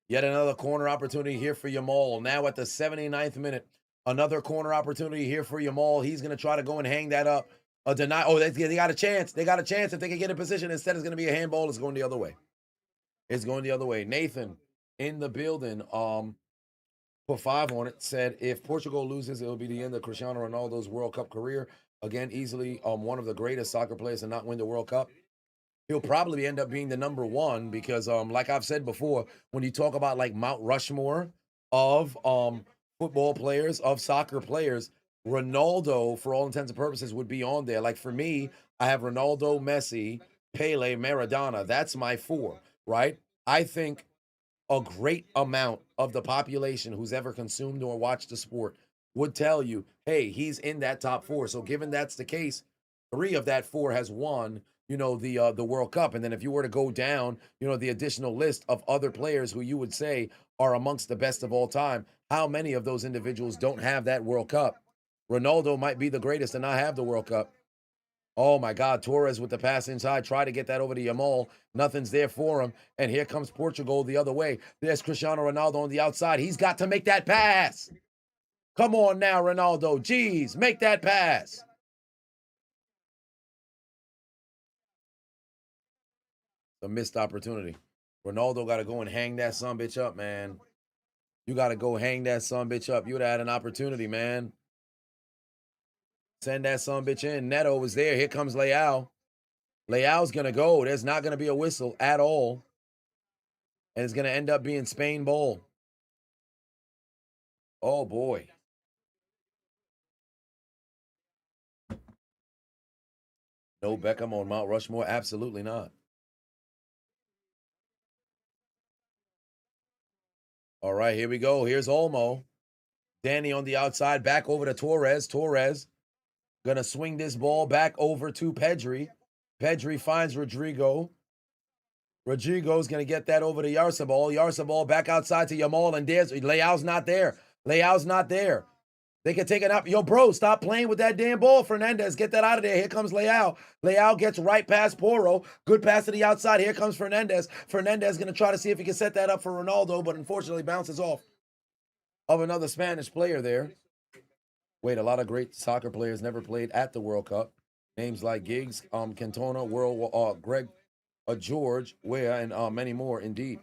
Yet another corner opportunity here for Yamal. Now at the 79th minute, another corner opportunity here for Yamal. He's going to try to go and hang that up. A deny. Oh, they got a chance. They got a chance if they can get in position. Instead, it's going to be a handball. It's going the other way. It's going the other way. Nathan in the building. Put 5 on it. Said if Portugal loses, it will be the end of Cristiano Ronaldo's World Cup career. Again, easily one of the greatest soccer players to not win the World Cup. He'll probably end up being the number 1 because, like I've said before, when you talk about like Mount Rushmore of football players, of soccer players, Ronaldo, for all intents and purposes, would be on there. Like for me, I have Ronaldo, Messi, Pele, Maradona. That's my 4, right? I think a great amount of the population who's ever consumed or watched the sport would tell you, hey, he's in that top 4. So given that's the case, 3 of that 4 has won, the World Cup. And then if you were to go down, the additional list of other players who you would say are amongst the best of all time, how many of those individuals don't have that World Cup? Ronaldo might be the greatest and not have the World Cup. Oh my God, Torres with the pass inside, try to get that over to Yamal. Nothing's there for him. And here comes Portugal the other way. There's Cristiano Ronaldo on the outside. He's got to make that pass. Come on now, Ronaldo. Jeez, make that pass. A missed opportunity. Ronaldo got to go and hang that sumbitch up, man. You got to go hang that sumbitch up. You would have had an opportunity, man. Send that sumbitch in. Neto was there. Here comes Leao. Leao's going to go. There's not going to be a whistle at all. And it's going to end up being Spain ball. Oh, boy. No Beckham on Mount Rushmore? Absolutely not. All right, here we go. Here's Olmo. Danny on the outside, back over to Torres. Torres going to swing this ball back over to Pedri. Pedri finds Rodrigo. Rodrigo's going to get that over to Yarzabal. Yarzabal back outside to Yamal, and there's Leao's not there. Leao's not there. They can take it up. Yo, bro, stop playing with that damn ball. Fernandez, get that out of there. Here comes Leao. Leao gets right past Porro. Good pass to the outside. Here comes Fernandez. Fernandez going to try to see if he can set that up for Ronaldo, but unfortunately bounces off of another Spanish player there. Wait, a lot of great soccer players never played at the World Cup. Names like Giggs, Cantona, Greg, George, Wea, and many more indeed.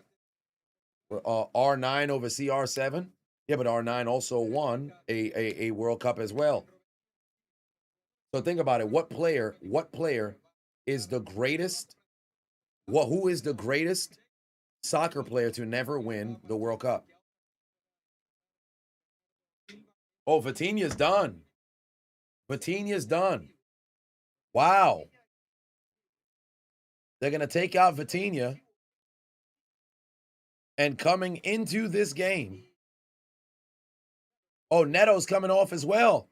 R9 over CR7. Yeah, but R9 also won a World Cup as well. So think about it. What player is the greatest? Who is the greatest soccer player to never win the World Cup? Oh, Vitinha's done. Vitinha's done. Wow. They're going to take out Vitinha. And coming into this game, oh, Neto's coming off as well.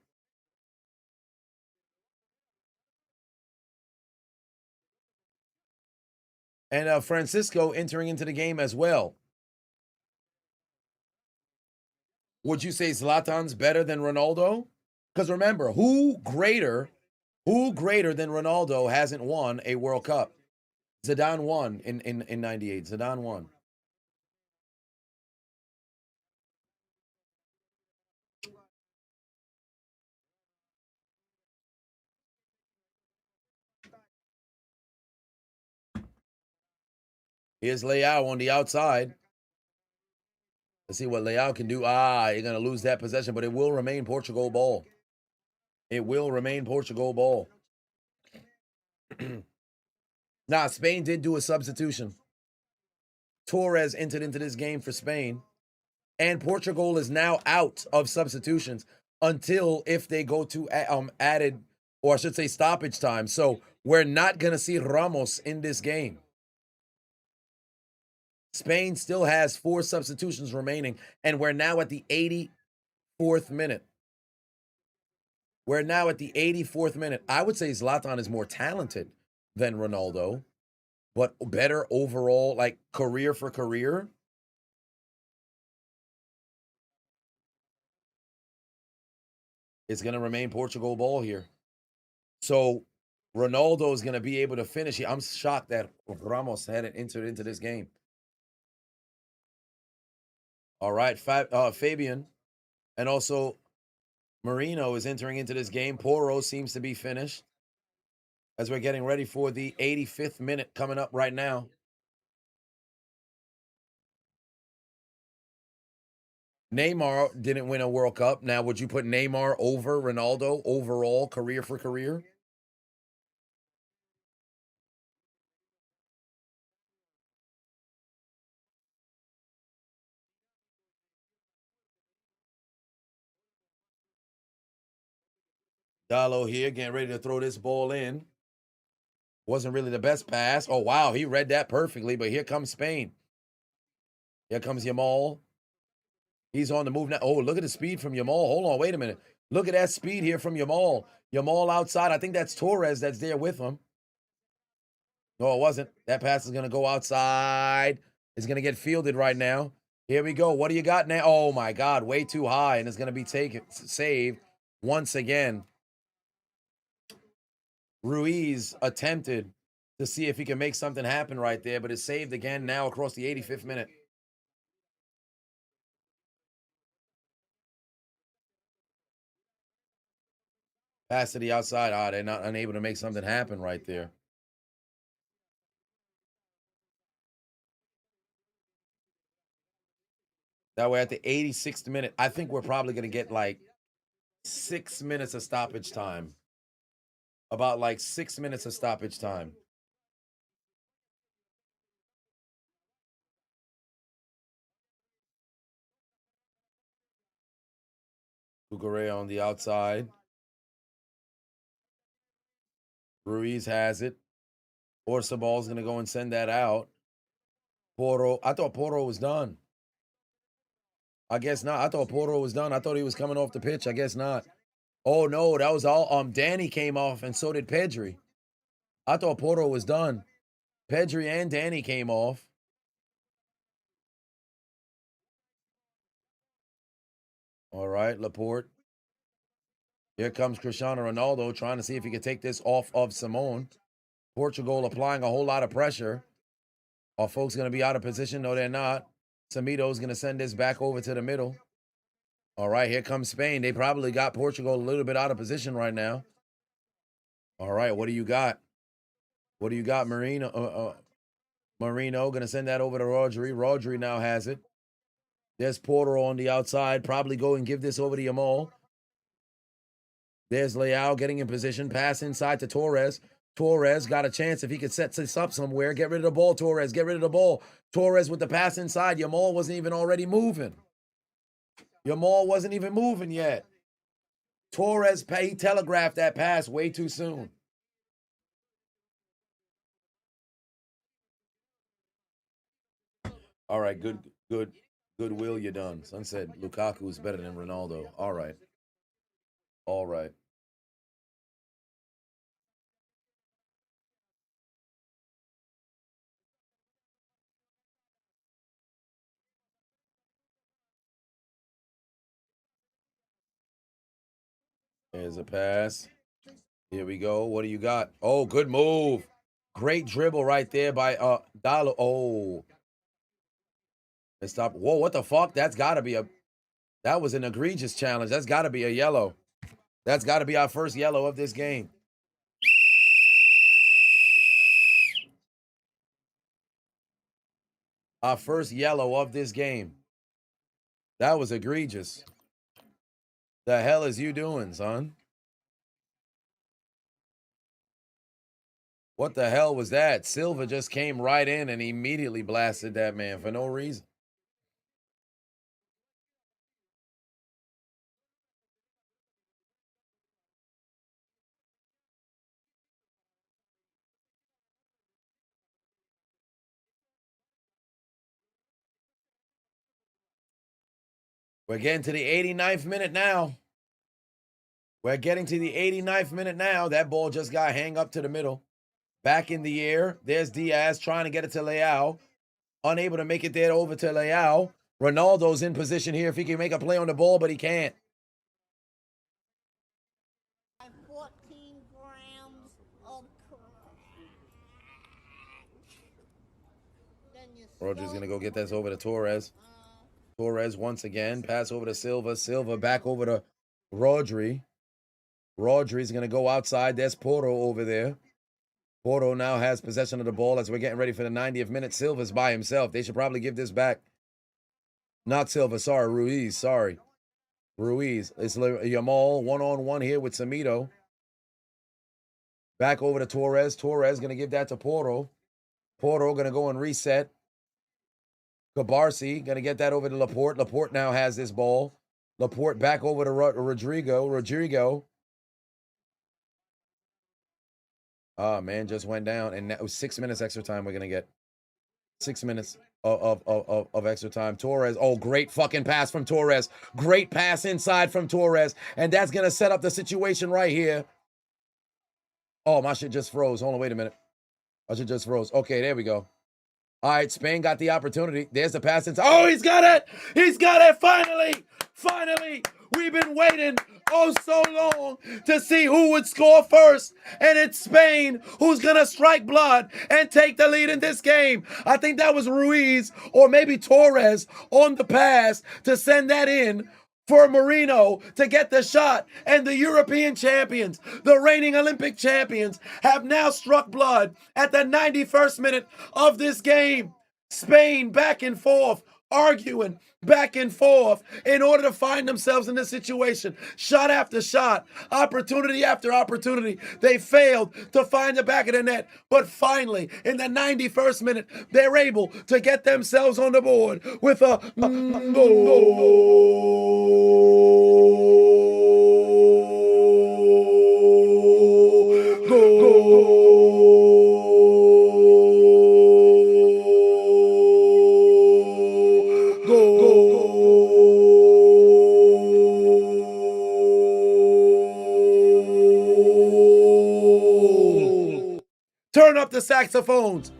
And Francisco entering into the game as well. Would you say Zlatan's better than Ronaldo? Because remember, who greater than Ronaldo hasn't won a World Cup? Zidane won in 98. Zidane won. Here's Leao on the outside. Let's see what Leao can do. You're going to lose that possession, but it will remain Portugal ball. It will remain Portugal ball. Now, Spain did do a substitution. Torres entered into this game for Spain. And Portugal is now out of substitutions until if they go to added, or I should say stoppage time. So we're not going to see Ramos in this game. Spain still has 4 substitutions remaining, and we're now at the 84th minute. We're now at the 84th minute. I would say Zlatan is more talented than Ronaldo, but better overall, like career for career. It's going to remain Portugal ball here. So Ronaldo is going to be able to finish. I'm shocked that Ramos hadn't entered into this game. All right, Fabian and also Marino is entering into this game. Porro seems to be finished as we're getting ready for the 85th minute coming up right now. Neymar didn't win a World Cup. Now, would you put Neymar over Ronaldo overall, career for career? Dallo here getting ready to throw this ball in. Wasn't really the best pass. Oh, wow. He read that perfectly, but here comes Spain. Here comes Yamal. He's on the move now. Oh, look at the speed from Yamal. Hold on. Wait a minute. Look at that speed here from Yamal. Yamal outside. I think that's Torres that's there with him. No, it wasn't. That pass is going to go outside. It's going to get fielded right now. Here we go. What do you got now? Oh, my God. Way too high, and it's going to be saved once again. Ruiz attempted to see if he can make something happen right there, but it's saved again now across the 85th minute. Pass to the outside. Ah, they're not unable to make something happen right there. That way at the 86th minute, I think we're probably going to get like 6 minutes of stoppage time. About like 6 minutes of stoppage time. Cucurella on the outside. Ruiz has it. Orzabal is going to go and send that out. Porro. I thought Porro was done. I guess not. I thought Porro was done. I thought he was coming off the pitch. I guess not. Oh, no. That was all. Danny came off, and so did Pedri. I thought Porro was done. Pedri and Danny came off. All right, Laporte. Here comes Cristiano Ronaldo trying to see if he can take this off of Simone. Portugal applying a whole lot of pressure. Are folks going to be out of position? No, they're not. Samito's going to send this back over to the middle. All right, here comes Spain. They probably got Portugal a little bit out of position right now. All right, what do you got? What do you got, Marino? Marino going to send that over to Rodri. Rodri now has it. There's Porter on the outside. Probably go and give this over to Yamal. There's Leao getting in position. Pass inside to Torres. Torres got a chance if he could set this up somewhere. Get rid of the ball, Torres. Get rid of the ball. Torres with the pass inside. Yamal wasn't even already moving. Yamal wasn't even moving yet. Torres, he telegraphed that pass way too soon. All right, goodwill, you done. Son said Lukaku is better than Ronaldo. All right. All right. There's a pass. Here we go. What do you got? Oh, good move. Great dribble right there by Dallo. Oh. Let's stop. Whoa, what the fuck? That was an egregious challenge. That's got to be a yellow. That's got to be our first yellow of this game. Our first yellow of this game. That was egregious. The hell is you doing, son? What the hell was that? Silva just came right in and immediately blasted that man for no reason. We're getting to the 89th minute now. We're getting to the 89th minute now. That ball just got hang up to the middle. Back in the air. There's Diaz trying to get it to Leao. Unable to make it there over to Leao. Ronaldo's in position here if he can make a play on the ball, but he can't. Rodri's going to go get this over to Torres. Torres once again. Pass over to Silva. Silva back over to Rodri. Rodri's going to go outside. There's Porto over there. Porto now has possession of the ball as we're getting ready for the 90th minute. Silva's by himself. They should probably give this back. Not Silva, sorry. Ruiz, sorry. Ruiz. It's Yamal one-on-one here with Samito. Back over to Torres. Torres going to give that to Porto. Porto going to go and reset. Cabarsi going to get that over to Laporte. Laporte now has this ball. Laporte back over to Rodrigo. Rodrigo. Oh, man, just went down. And that was 6 minutes extra time we're going to get. 6 minutes of extra time. Torres. Oh, great fucking pass from Torres. Great pass inside from Torres. And that's going to set up the situation right here. Oh, my shit just froze. Hold on, wait a minute. My shit just froze. Okay, there we go. All right, Spain got the opportunity. There's the pass inside. Oh, he's got it. He's got it. Finally. Finally. We've been waiting so long to see who would score first. And it's Spain who's going to strike blood and take the lead in this game. I think that was Ruiz or maybe Torres on the pass to send that in for Marino to get the shot. And the European champions, the reigning Olympic champions, have now struck blood at the 91st minute of this game. Spain back and forth, arguing back and forth in order to find themselves in this situation. Shot after shot, opportunity after opportunity. They failed to find the back of the net, but finally, in the 91st minute, they're able to get themselves on the board with a Turn up the saxophones.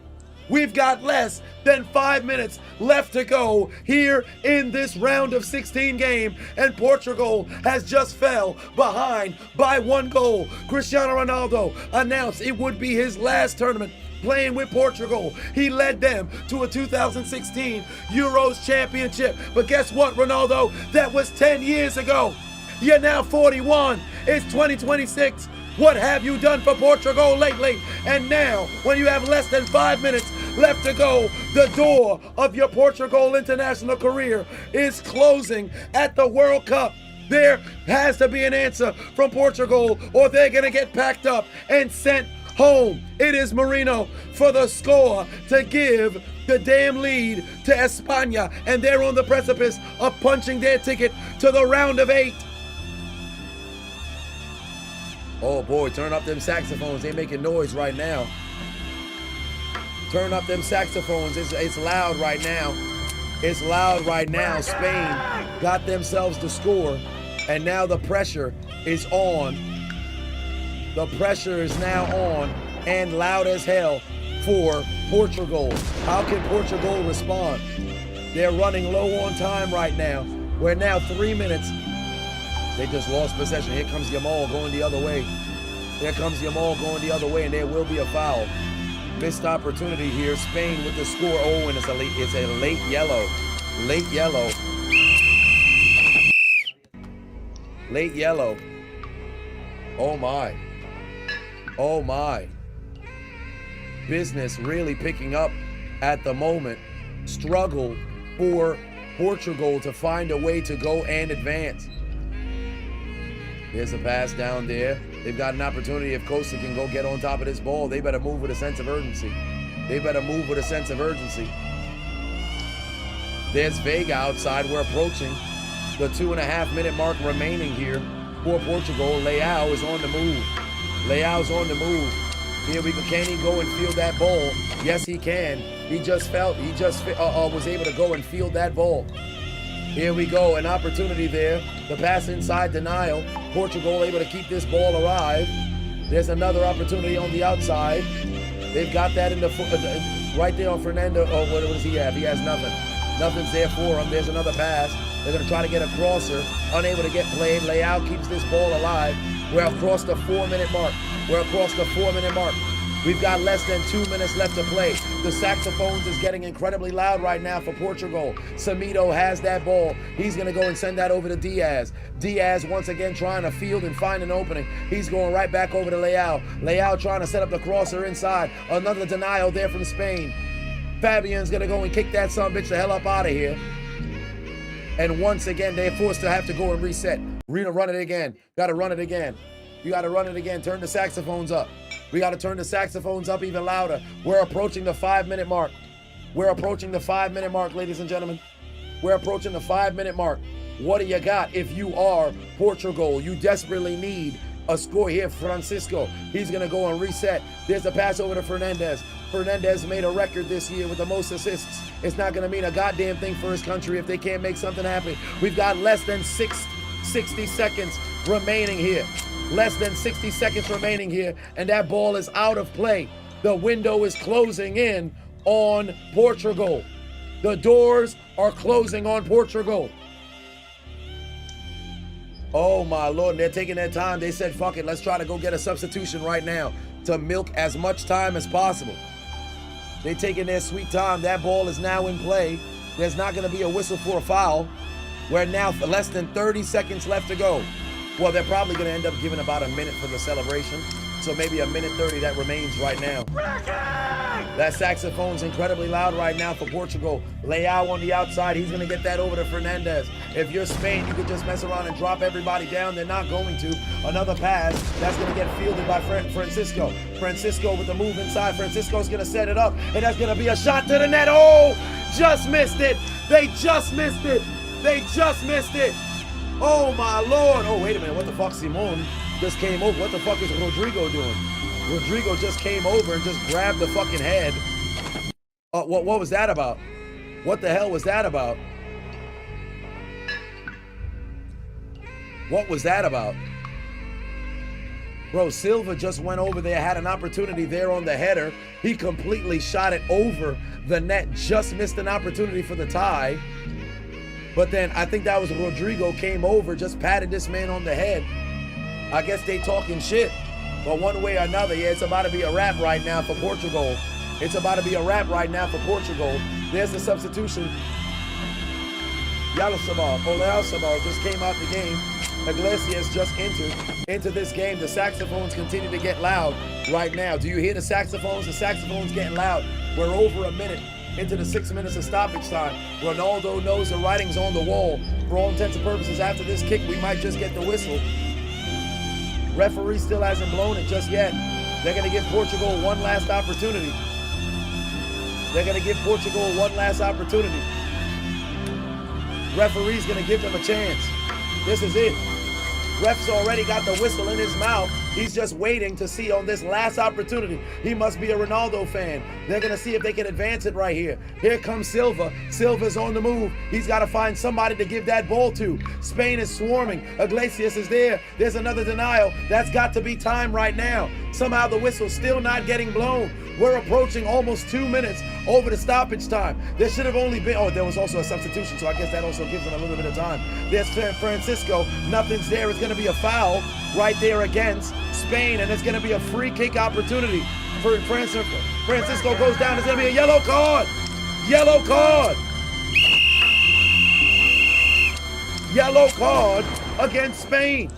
We've got less than 5 minutes left to go here in this round of 16 game, and Portugal has just fell behind by 1 goal. Cristiano Ronaldo announced it would be his last tournament playing with Portugal. He led them to a 2016 Euros championship. But guess what, Ronaldo? That was 10 years ago. You're now 41. It's 2026. What have you done for Portugal lately? And now, when you have less than 5 minutes left to go, the door of your Portugal international career is closing at the World Cup. There has to be an answer from Portugal, or they're going to get packed up and sent home. It is Marino for the score to give the damn lead to España, and they're on the precipice of punching their ticket to the round of 8. Oh boy, turn up them saxophones. They're making noise right now. Turn up them saxophones. It's loud right now. It's loud right now. Spain got themselves to score, and now the pressure is on. The pressure is now on and loud as hell for Portugal. How can Portugal respond? They're running low on time right now. We're now 3 minutes. They just lost possession. Here comes Yamal going the other way. Here comes Yamal going the other way, and there will be a foul. Missed opportunity here. Spain with the score. Oh, and it's a late yellow. Late yellow. Late yellow. Oh my. Oh my. Business really picking up at the moment. Struggle for Portugal to find a way to go and advance. There's a pass down there. They've got an opportunity. If Costa can go get on top of this ball, they better move with a sense of urgency. They better move with a sense of urgency. There's Vega outside. We're approaching the 2.5 minute mark remaining here for Portugal. Leao is on the move. Leao's on the move. Here we go. Can he go and field that ball? Yes, he can. He just was able to go and field that ball. Here we go, an opportunity there. The pass inside, denial. Portugal able to keep this ball alive. There's another opportunity on the outside. They've got that in the right there on Fernando. Oh, what does he have? He has nothing. Nothing's there for him. There's another pass. They're going to try to get a crosser. Unable to get played. Leao keeps this ball alive. We're across the 4 minute mark. We're across the 4 minute mark. We've got less than 2 minutes left to play. The saxophones is getting incredibly loud right now for Portugal. Samido has that ball. He's going to go and send that over to Diaz. Diaz once again trying to field and find an opening. He's going right back over to Leao. Leao trying to set up the crosser inside. Another denial there from Spain. Fabian's going to go and kick that son bitch the hell up out of here. And once again, they're forced to have to go and reset. Run it again. Got to run it again. You got to run it again. Turn the saxophones up. We got to turn the saxophones up even louder. We're approaching the 5-minute mark. We're approaching the 5-minute mark, ladies and gentlemen. We're approaching the 5-minute mark. What do you got if you are Portugal? You desperately need a score here. Francisco, he's going to go and reset. There's a pass over to Fernandez. Fernandez made a record this year with the most assists. It's not going to mean a goddamn thing for his country if they can't make something happen. We've got less than 60 seconds remaining here. Less than 60 seconds remaining here, and that ball is out of play. The window is closing in on Portugal. The doors are closing on Portugal. Oh my Lord, and they're taking their time. They said, fuck it, let's try to go get a substitution right now to milk as much time as possible. They're taking their sweet time. That ball is now in play. There's not going to be a whistle for a foul. We're now less than 30 seconds left to go. Well, they're probably going to end up giving about a minute for the celebration. So maybe a minute 30 that remains right now. That saxophone's incredibly loud right now for Portugal. Leao on the outside. He's going to get that over to Fernandez. If you're Spain, you could just mess around and drop everybody down. They're not going to. Another pass. That's going to get fielded by Francisco. Francisco with the move inside. Francisco's going to set it up. And that's going to be a shot to the net. Oh, just missed it. They just missed it. They just missed it. Oh, my Lord. Oh, wait a minute. What the fuck? Simon just came over. What the fuck is Rodrigo doing? Rodrigo just came over and just grabbed the fucking head. What was that about? What the hell was that about? What was that about? Bro, Silva just went over there, had an opportunity there on the header. He completely shot it over the net, just missed an opportunity for the tie. But then I think that was Rodrigo came over, just patted this man on the head. I guess they talking shit. But one way or another, yeah, it's about to be a wrap right now for Portugal. It's about to be a wrap right now for Portugal. There's the substitution. Olazábal just came out the game. Iglesias just entered into this game. The saxophones continue to get loud right now. Do you hear the saxophones? The saxophones getting loud. We're over a minute into the 6 minutes of stoppage time. Ronaldo knows the writing's on the wall. For all intents and purposes, after this kick, we might just get the whistle. Referee still hasn't blown it just yet. They're going to give Portugal one last opportunity. They're going to give Portugal one last opportunity. Referee's going to give them a chance. This is it. Ref's already got the whistle in his mouth. He's just waiting to see on this last opportunity. He must be a Ronaldo fan. They're going to see if they can advance it right here. Here comes Silva. Silva's on the move. He's got to find somebody to give that ball to. Spain is swarming. Iglesias is there. There's another denial. That's got to be time right now. Somehow the whistle's still not getting blown. We're approaching almost 2 minutes over the stoppage time. There should have only been, oh, there was also a substitution, so I guess that also gives them a little bit of time. There's Francisco. Nothing's there. It's going to be a foul right there against Spain, and it's going to be a free kick opportunity for Francisco. Francisco goes down. It's going to be a yellow card. Yellow card. Yellow card against Spain.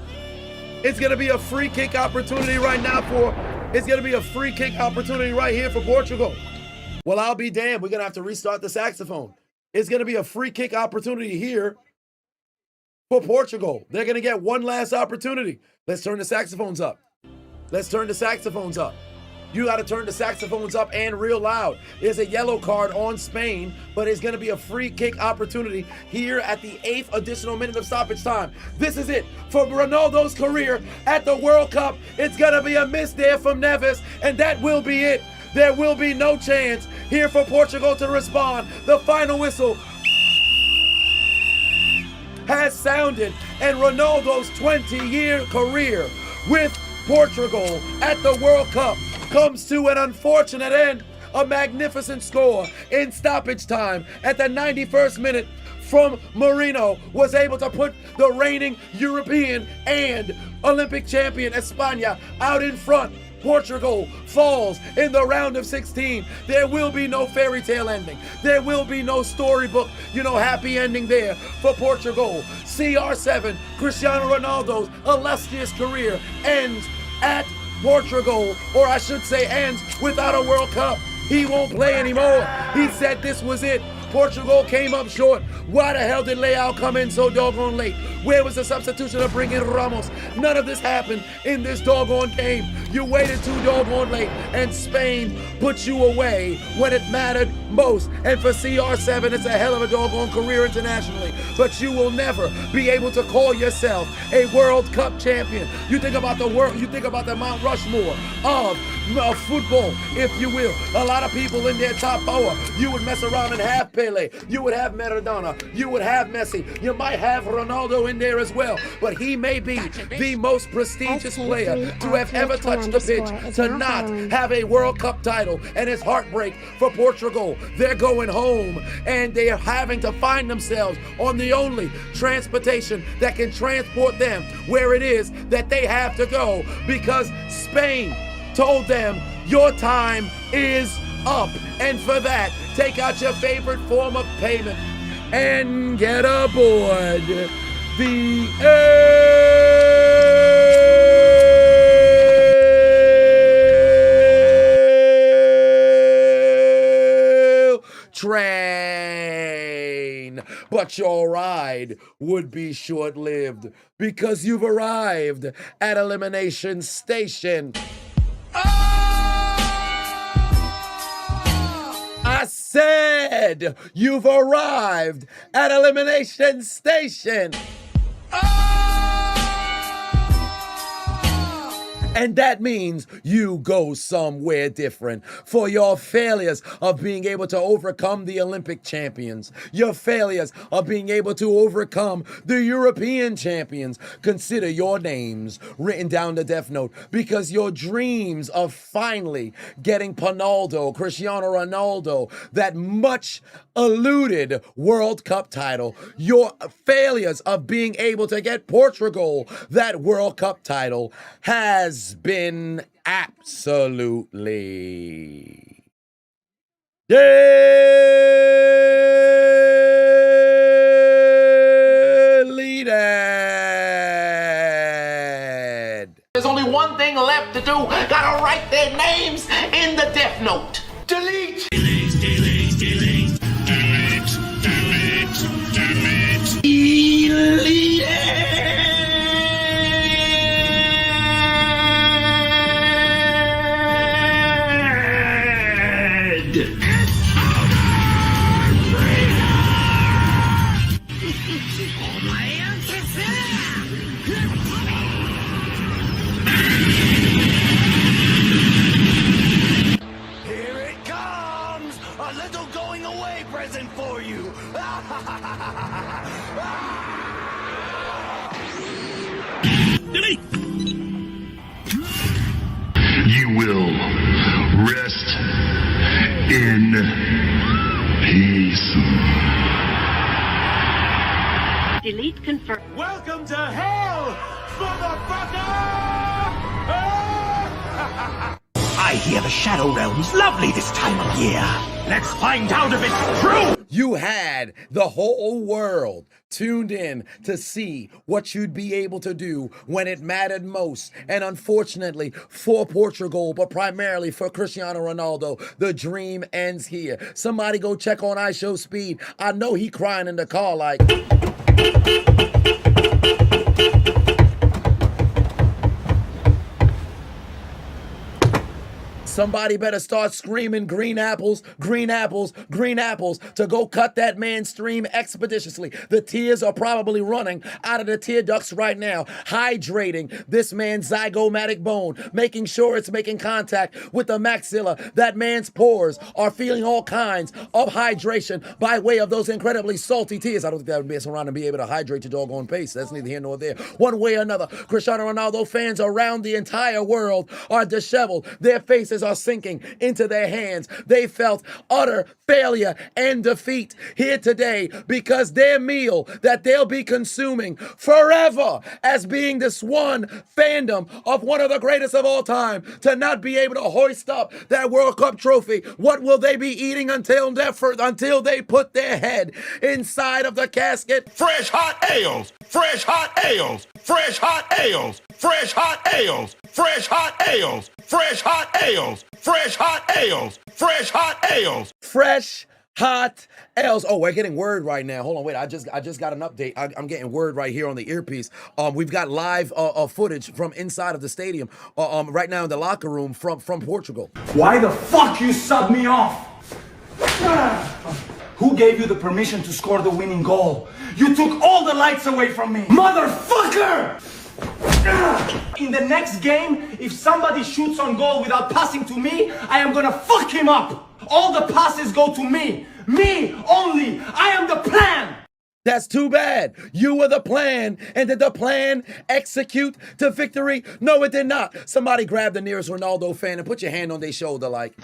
It's going to be a free kick opportunity right now it's going to be a free kick opportunity right here for Portugal. Well, I'll be damned. We're going to have to restart the saxophone. It's going to be a free kick opportunity here for Portugal. They're going to get one last opportunity. Let's turn the saxophones up. Let's turn the saxophones up. You got to turn the saxophones up and real loud. There's a yellow card on Spain, but it's going to be a free kick opportunity here at the 8th additional minute of stoppage time. This is it for Ronaldo's career at the World Cup. It's going to be a miss there from Neves, and that will be it. There will be no chance here for Portugal to respond. The final whistle has sounded, and Ronaldo's 20-year career with Portugal at the World Cup comes to an unfortunate end. A magnificent score in stoppage time at the 91st minute from Marino was able to put the reigning European and Olympic champion España out in front Portugal falls in the round of 16, there will be no fairy tale ending. There will be no storybook, happy ending there for Portugal. CR7, Cristiano Ronaldo's illustrious career ends at Portugal, or I should say ends without a World Cup. He won't play anymore. He said this was it. Portugal came up short. Why the hell did Leao come in so doggone late? Where was the substitution of bringing Ramos? None of this happened in this doggone game. You waited too doggone late, and Spain put you away when it mattered most. And for CR7, it's a hell of a doggone career internationally. But you will never be able to call yourself a World Cup champion. You think about the world, you think about the Mount Rushmore of football, if you will. A lot of people in their top power, you would mess around and have Pele, you would have Maradona, you would have Messi, you might have Ronaldo in there as well, but he may be the most prestigious player to have ever touched the pitch to not have a World Cup title, and it's heartbreak for Portugal. They're going home and they are having to find themselves on the only transportation that can transport them where it is that they have to go, because Spain told them your time is up. And for that, take out your favorite form of payment and get aboard the train. But your ride would be short-lived, because you've arrived at Elimination Station. I said you've arrived at Elimination Station. And that means you go somewhere different. For your failures of being able to overcome the Olympic champions, your failures of being able to overcome the European champions, consider your names written down the death note, because your dreams of finally getting Cristiano Ronaldo, that much eluded World Cup title, your failures of being able to get Portugal that World Cup title has been absolutely deleted. There's only one thing left to do. Gotta write their names in the death note. Delete! Delete, delete, delete, delete, delete, delete, delete. You will rest in peace. Delete confirm. Welcome to hell, motherfucker! I hear the Shadow Realm's lovely this time of year. Let's find out if it's true! You had the whole world tuned in to see what you'd be able to do when it mattered most. And unfortunately for Portugal, but primarily for Cristiano Ronaldo, the dream ends here. Somebody go check on iShow Speed. I know he crying in the car like... Somebody better start screaming green apples, green apples, green apples to go cut that man's stream expeditiously. The tears are probably running out of the tear ducts right now, hydrating this man's zygomatic bone, making sure it's making contact with the maxilla. That man's pores are feeling all kinds of hydration by way of those incredibly salty tears. I don't think that would mess around and be able to hydrate your doggone pace. That's neither here nor there. One way or another, Cristiano Ronaldo fans around the entire world are disheveled. Their faces are are sinking into their hands. They felt utter failure and defeat here today because their meal that they'll be consuming forever as being this one fandom of one of the greatest of all time to not be able to hoist up that World Cup trophy. What will they be eating until they put their head inside of the casket? Fresh hot ales, fresh hot ales, fresh hot ales, fresh hot ales, fresh hot ales, fresh hot ales, fresh hot ales, fresh hot ales. Fresh hot ales. Oh, we're getting word right now. Hold on, wait. I just got an update. I'm getting word right here on the earpiece. We've got live footage from inside of the stadium. Right now in the locker room from Portugal. Why the fuck you sub me off? Who gave you the permission to score the winning goal? You took all the lights away from me, motherfucker! In the next game, if somebody shoots on goal without passing to me, I am gonna fuck him up. All the passes go to me. Me only. I am the plan. That's too bad. You were the plan. And did the plan execute to victory? No, it did not. Somebody grab the nearest Ronaldo fan and put your hand on their shoulder like.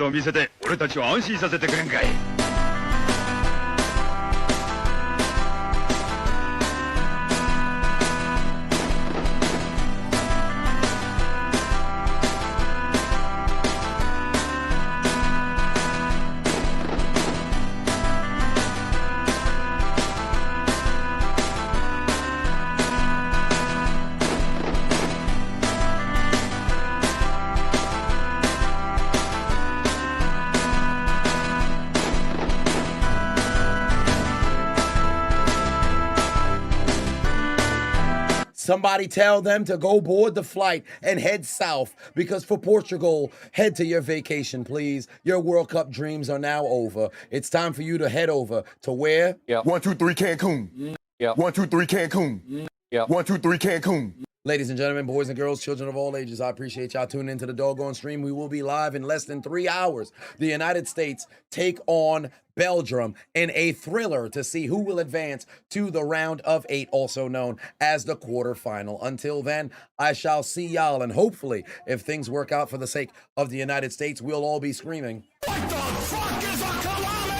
Somebody tell them to go board the flight and head south because for Portugal, head to your vacation, please. Your World Cup dreams are now over. It's time for you to head over to where? Yep. 1, 2, 3 Cancun. Yep. 1, 2, 3 Cancun. Yep. 1, 2, 3 Cancun. Ladies and gentlemen, boys and girls, children of all ages, I appreciate y'all tuning into the doggone stream. We will be live in less than 3 hours. The United States take on Belgium in a thriller to see who will advance to the round of 8, also known as the quarterfinal. Until then, I shall see y'all, and hopefully, if things work out for the sake of the United States, we'll all be screaming. What the fuck is a kilometer?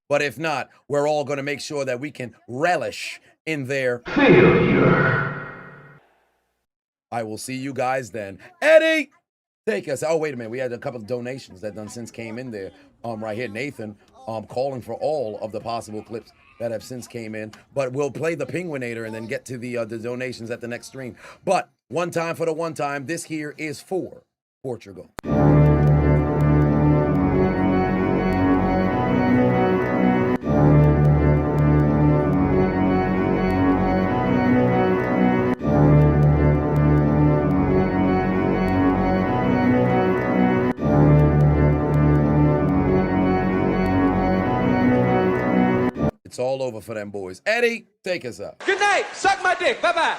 But if not, we're all going to make sure that we can relish in their Failure. I will see you guys then. Eddie, take us. Oh, wait a minute. We had a couple of donations that done since came in there. Right here, Nathan, calling for all of the possible clips that have since came in. But we'll play the Penguinator and then get to the donations at the next stream. But one time for the one time, this here is for Portugal. It's all over for them boys. Eddie, take us up. Good night. Suck my dick. Bye-bye.